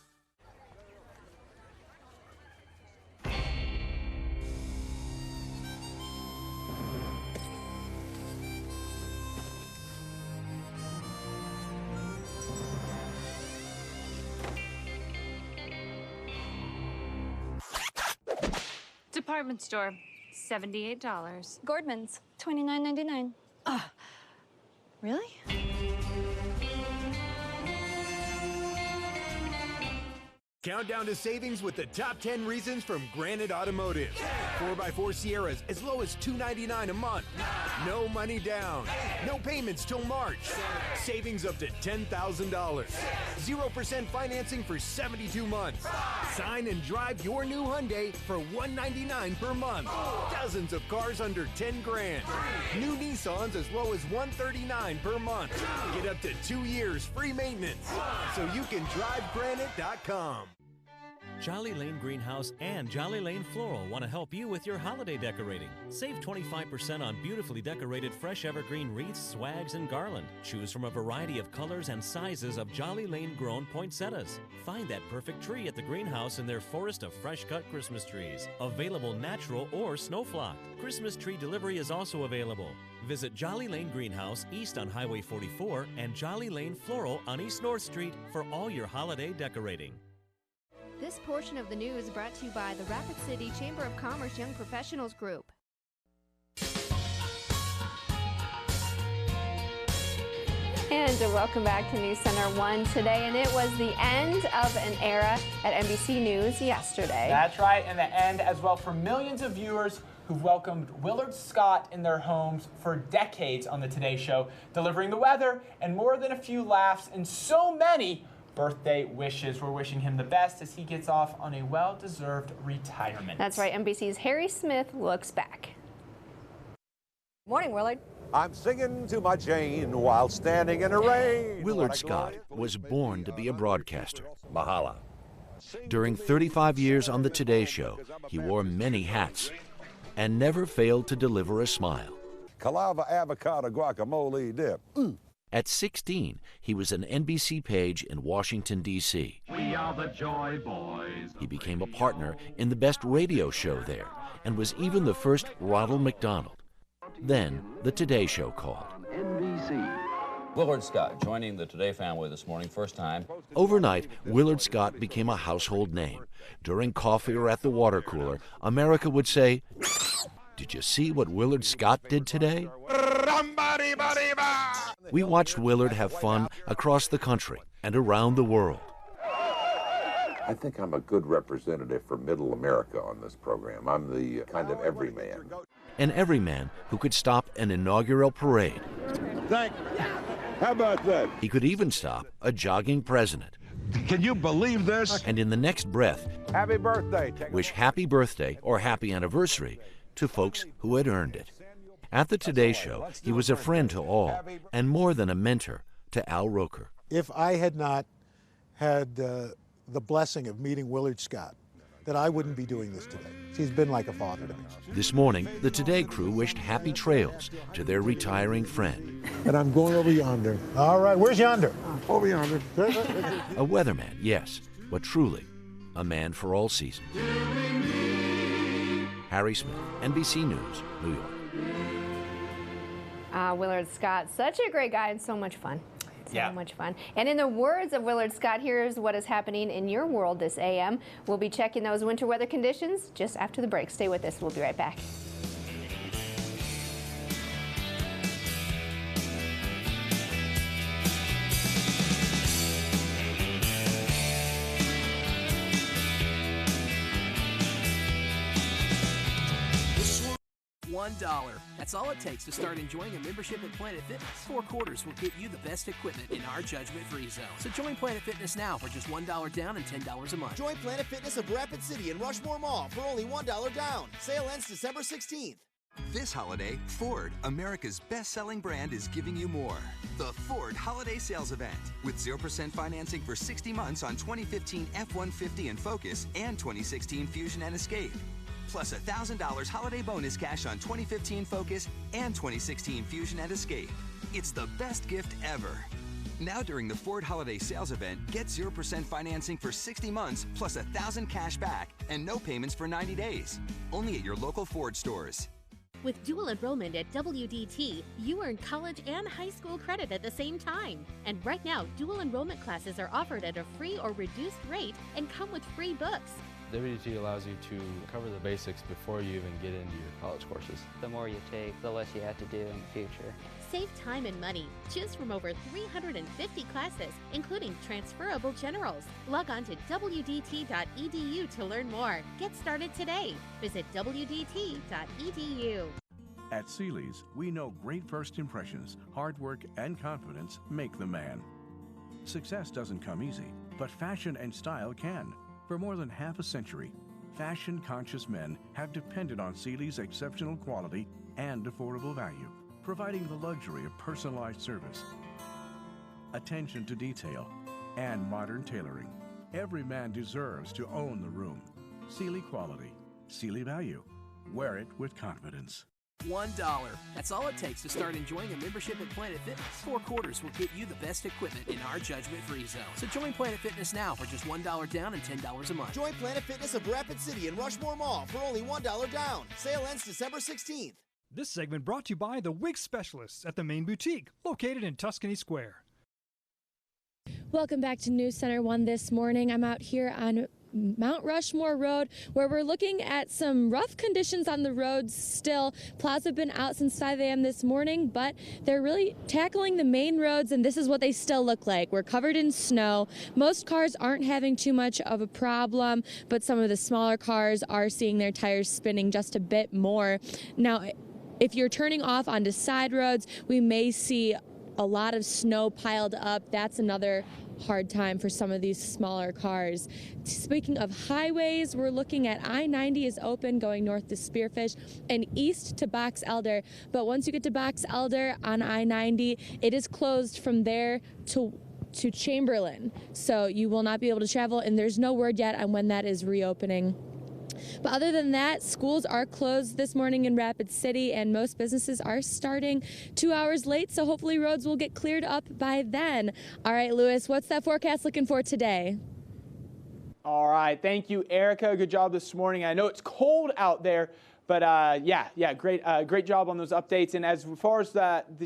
S13: Department store, $78.
S21: Gordman's, $29.99.
S13: Really?
S4: Count down to savings with the top 10 reasons from Granite Automotive. 4x4 Sierras as low as $299 a month. No money down. No payments till March. Savings up to $10,000. 0% financing for 72 months. Sign and drive your new Hyundai for $199 per month. Dozens of cars under 10 grand. New Nissans as low as $139 per month. Get up to 2 years free maintenance. So you can drive Granite.com.
S14: Jolly Lane Greenhouse and Jolly Lane Floral want to help you with your holiday decorating. Save 25% on beautifully decorated fresh evergreen wreaths, swags, and garland. Choose from a variety of colors and sizes of Jolly Lane grown poinsettias. Find that perfect tree at the greenhouse in their forest of fresh-cut Christmas trees. Available natural or snow-flocked. Christmas tree delivery is also available. Visit Jolly Lane Greenhouse east on Highway 44 and Jolly Lane Floral on East North Street for all your holiday decorating.
S1: This portion of the news brought to you by the Rapid City Chamber of Commerce Young Professionals Group. And welcome back to News Center 1 today. And it was the end of an era at NBC News yesterday.
S3: That's right, and the end as well for millions of viewers who've welcomed Willard Scott in their homes for decades on the Today Show, delivering the weather and more than a few laughs and so many birthday wishes. We're wishing him the best as he gets off on a well-deserved retirement.
S1: That's right. NBC's Harry Smith looks back. Morning, Willard.
S15: I'm singing to my Jane while standing in the rain.
S17: Willard Scott was born to be a broadcaster. Mahala. During 35 years on the Today Show, he wore many hats and never failed to deliver a smile.
S15: Calava avocado guacamole dip.
S17: At 16, he was an NBC page in Washington, D.C.
S18: We are the Joy Boys.
S17: He became a partner in the best radio show there and was even the first Ronald McDonald. Then, the Today Show called.
S18: NBC.
S26: Willard Scott joining the Today family this morning, first time.
S17: Overnight, Willard Scott became a household name. During coffee or at the water cooler, America would say, "Did you see what Willard Scott did today?" We watched Willard have fun across the country and around the world.
S15: I think I'm a good representative for Middle America on this program. I'm the kind of everyman.
S17: An everyman who could stop an inaugural parade.
S15: Thank you. How about that?
S17: He could even stop a jogging president.
S15: Can you believe this?
S17: And in the next breath,
S15: Happy birthday.
S17: wish happy birthday or happy anniversary to folks who had earned it. At the Today Show, he was a friend to all, and more than a mentor to Al Roker.
S27: If I had not had the blessing of meeting Willard Scott, then I wouldn't be doing this today. He's been like a father to me.
S17: This morning, the Today crew wished happy trails to their retiring friend.
S27: And I'm going over yonder. All right, where's yonder? Over yonder.
S17: A weatherman, yes, but truly a man for all seasons. Harry Smith, NBC News, New York.
S1: Willard Scott, such a great guy and so much fun.
S3: Yeah.
S1: So much fun. And in the words of Willard Scott, here's what is happening in your world this AM. We'll be checking those winter weather conditions just after the break. Stay with us. We'll be right back.
S28: $1. That's all it takes to start enjoying a membership at Planet Fitness. 4 quarters will get you the best equipment in our judgment-free zone. So join Planet Fitness now for just $1 down and $10 a month.
S29: Join Planet Fitness of Rapid City in Rushmore Mall for only $1 down. Sale ends December 16th.
S30: This holiday, Ford, America's best-selling brand, is giving you more. The Ford Holiday Sales Event with 0% financing for 60 months on 2015 F-150 and Focus and 2016 Fusion and Escape. Plus $1,000 holiday bonus cash on 2015 Focus and 2016 Fusion and Escape. It's the best gift ever. Now during the Ford Holiday Sales Event, get 0% financing for 60 months plus $1,000 cash back and no payments for 90 days. Only at your local Ford stores.
S31: With dual enrollment at WDT, you earn college and high school credit at the same time. And right now, dual enrollment classes are offered at a free or reduced rate and come with free books.
S5: WDT allows you to cover the basics before you even get into your college courses.
S8: The more you take, the less you have to do in the future.
S31: Save time and money. Choose from over 350 classes, including transferable generals. Log on to wdt.edu to learn more. Get started today. Visit wdt.edu.
S9: At Sealy's, we know great first impressions, hard work, and confidence make the man. Success doesn't come easy, but fashion and style can. For more than half a century, fashion-conscious men have depended on Sealy's exceptional quality and affordable value, providing the luxury of personalized service, attention to detail, and modern tailoring. Every man deserves to own the room. Sealy quality, Sealy value. Wear it with confidence.
S28: $1. That's all it takes to start enjoying a membership at Planet Fitness. 4 quarters will get you the best equipment in our judgment-free zone. So join Planet Fitness now for just $1 down and $10 a month.
S29: Join Planet Fitness of Rapid City in Rushmore Mall for only $1 down. Sale ends December 16th.
S10: This segment brought to you by the Wig Specialists at the Main Boutique, located in Tuscany Square.
S11: Welcome back to News Center 1 this morning. I'm out here on Mount Rushmore Road, where we're looking at some rough conditions on the roads still. Plows have been out since 5 a.m. this morning, but they're really tackling the main roads, and this is what they still look like. We're covered in snow. Most cars aren't having too much of a problem, but some of the smaller cars are seeing their tires spinning just a bit more. Now, if you're turning off onto side roads, we may see a lot of snow piled up. That's another hard time for some of these smaller cars. Speaking of highways, we're looking at I-90 is open going north to Spearfish and east to Box Elder. But once you get to Box Elder on I-90, it is closed from there to Chamberlain. So you will not be able to travel, and there's no word yet on when that is reopening. But other than that, schools are closed this morning in Rapid City, and most businesses are starting 2 hours late, so hopefully roads will get cleared up by then. All right, Lewis, what's that forecast looking for today?
S3: All right, thank you, Erica. Good job this morning. I know it's cold out there, but great job on those updates. And as far as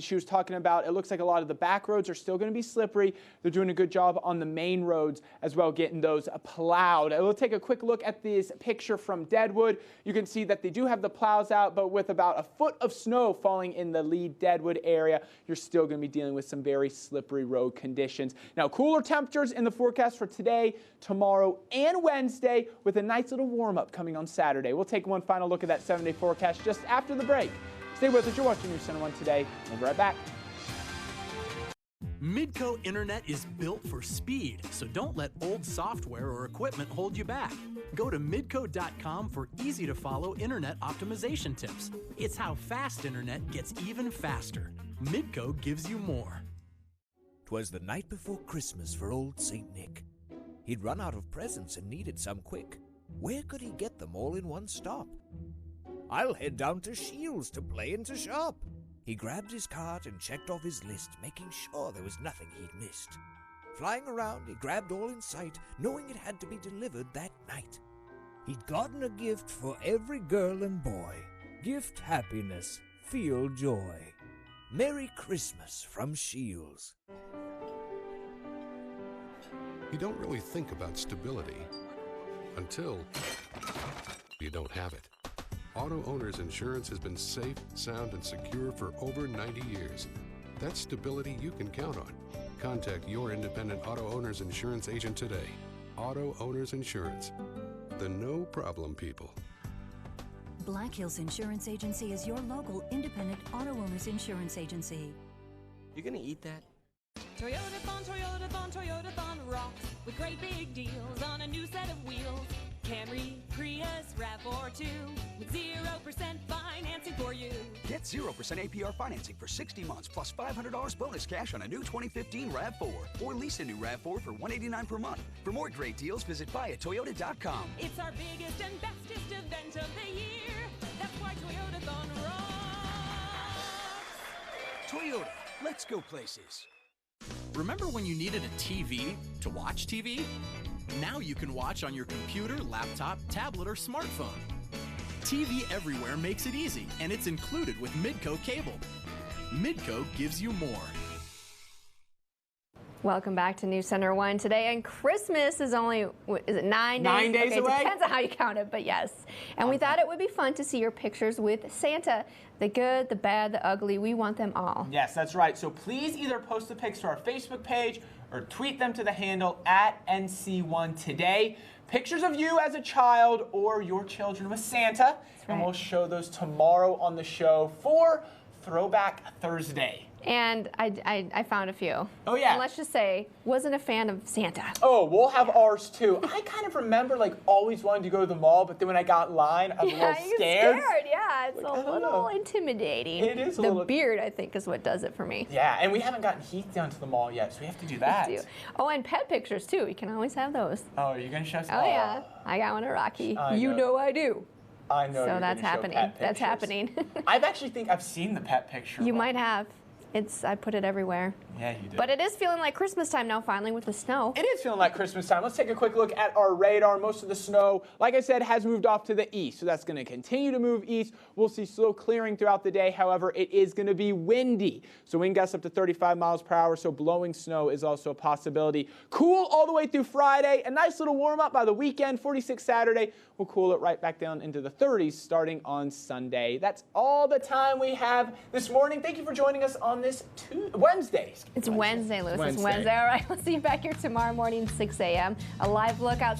S3: she was talking about, it looks like a lot of the back roads are still going to be slippery. They're doing a good job on the main roads as well, getting those plowed. We'll take a quick look at this picture from Deadwood. You can see that they do have the plows out, but with about a foot of snow falling in the Lee Deadwood area, you're still going to be dealing with some very slippery road conditions. Now, cooler temperatures in the forecast for today, tomorrow, and Wednesday, with a nice little warm-up coming on Saturday. We'll take one final look at that 7-day forecast just after the break. Stay with us. You're watching News Center 1 Today. We'll be right back.
S28: Midco Internet is built for speed, so don't let old software or equipment hold you back. Go to midco.com for easy-to-follow internet optimization tips. It's how fast internet gets even faster. Midco gives you more.
S16: 'Twas the night before Christmas for old St. Nick. He'd run out of presents and needed some quick. Where could he get them all in one stop? I'll head down to Shields to play and to shop. He grabbed his cart and checked off his list, making sure there was nothing he'd missed. Flying around, he grabbed all in sight, knowing it had to be delivered that night. He'd gotten a gift for every girl and boy. Gift happiness, feel joy. Merry Christmas from Shields.
S19: You don't really think about stability until you don't have it. Auto Owners Insurance has been safe, sound, and secure for over 90 years. That's stability you can count on. Contact your independent Auto Owners Insurance agent today. Auto Owners Insurance, the no-problem people.
S20: Black Hills Insurance Agency is your local independent auto owners insurance agency.
S28: You gonna eat that?
S12: Toyotathon, Toyotathon, Toyotathon rocks with great big deals on a new set of wheels. Camry, Prius, RAV4 2 with 0% financing for you.
S22: Get 0% APR financing for 60 months plus $500 bonus cash on a new 2015 RAV4 or lease a new RAV4 for $189 per month. For more great deals, visit buyatoyota.com.
S12: It's our biggest and bestest event of the year. That's why Toyotathon rocks.
S22: Toyota, let's go places.
S28: Remember when you needed a TV to watch TV? Now you can watch on your computer, laptop, tablet, or smartphone. TV Everywhere makes it easy, and it's included with Midco Cable. Midco gives you more.
S1: Welcome back to News Center 1 today, and Christmas is only, is it 9 days?
S3: 9 days away?
S1: Depends on how you count it, but yes. And we thought it would be fun to see your pictures with Santa. The good, the bad, the ugly, we want them all.
S3: Yes, that's right. So please either post the pics to our Facebook page or tweet them to the handle at NC1 Today. Pictures of you as a child or your children with Santa, and we'll show those tomorrow on the show for Throwback Thursday.
S1: And I found a few.
S3: Oh, yeah.
S1: And let's just say, wasn't a fan of Santa.
S3: Oh, we'll have ours too. I kind of remember like always wanting to go to the mall, but then when I got in line, I was a little scared.
S1: Yeah, it's
S3: Like,
S1: a little intimidating.
S3: It is a
S1: the
S3: little.
S1: The beard, I think, is what does it for me.
S3: Yeah, and we haven't gotten Heath down to the mall yet, so we have to do that.
S1: Oh, and pet pictures too. You can always have those.
S3: Oh, are you going to show us?
S1: Oh, yeah. I got one of Rocky. You know I do.
S3: I know.
S1: So that's happening. That's happening.
S3: I've actually think I've seen the pet picture.
S1: You might have. I put it everywhere.
S3: Yeah, you do.
S1: But it is feeling like Christmas time now, finally, with the snow.
S3: It is feeling like Christmas time. Let's take a quick look at our radar. Most of the snow, like I said, has moved off to the east, so that's going to continue to move east. We'll see slow clearing throughout the day. However, it is going to be windy, so wind gusts up to 35 miles per hour, so blowing snow is also a possibility. Cool all the way through Friday. A nice little warm up by the weekend. 46 Saturday. We'll cool it right back down into the 30s starting on Sunday. That's all the time we have this morning. Thank you for joining us on this Wednesday.
S1: It's Wednesday, Lewis. It's Wednesday. All right, we'll see you back here tomorrow morning, 6 a.m. A live look outside.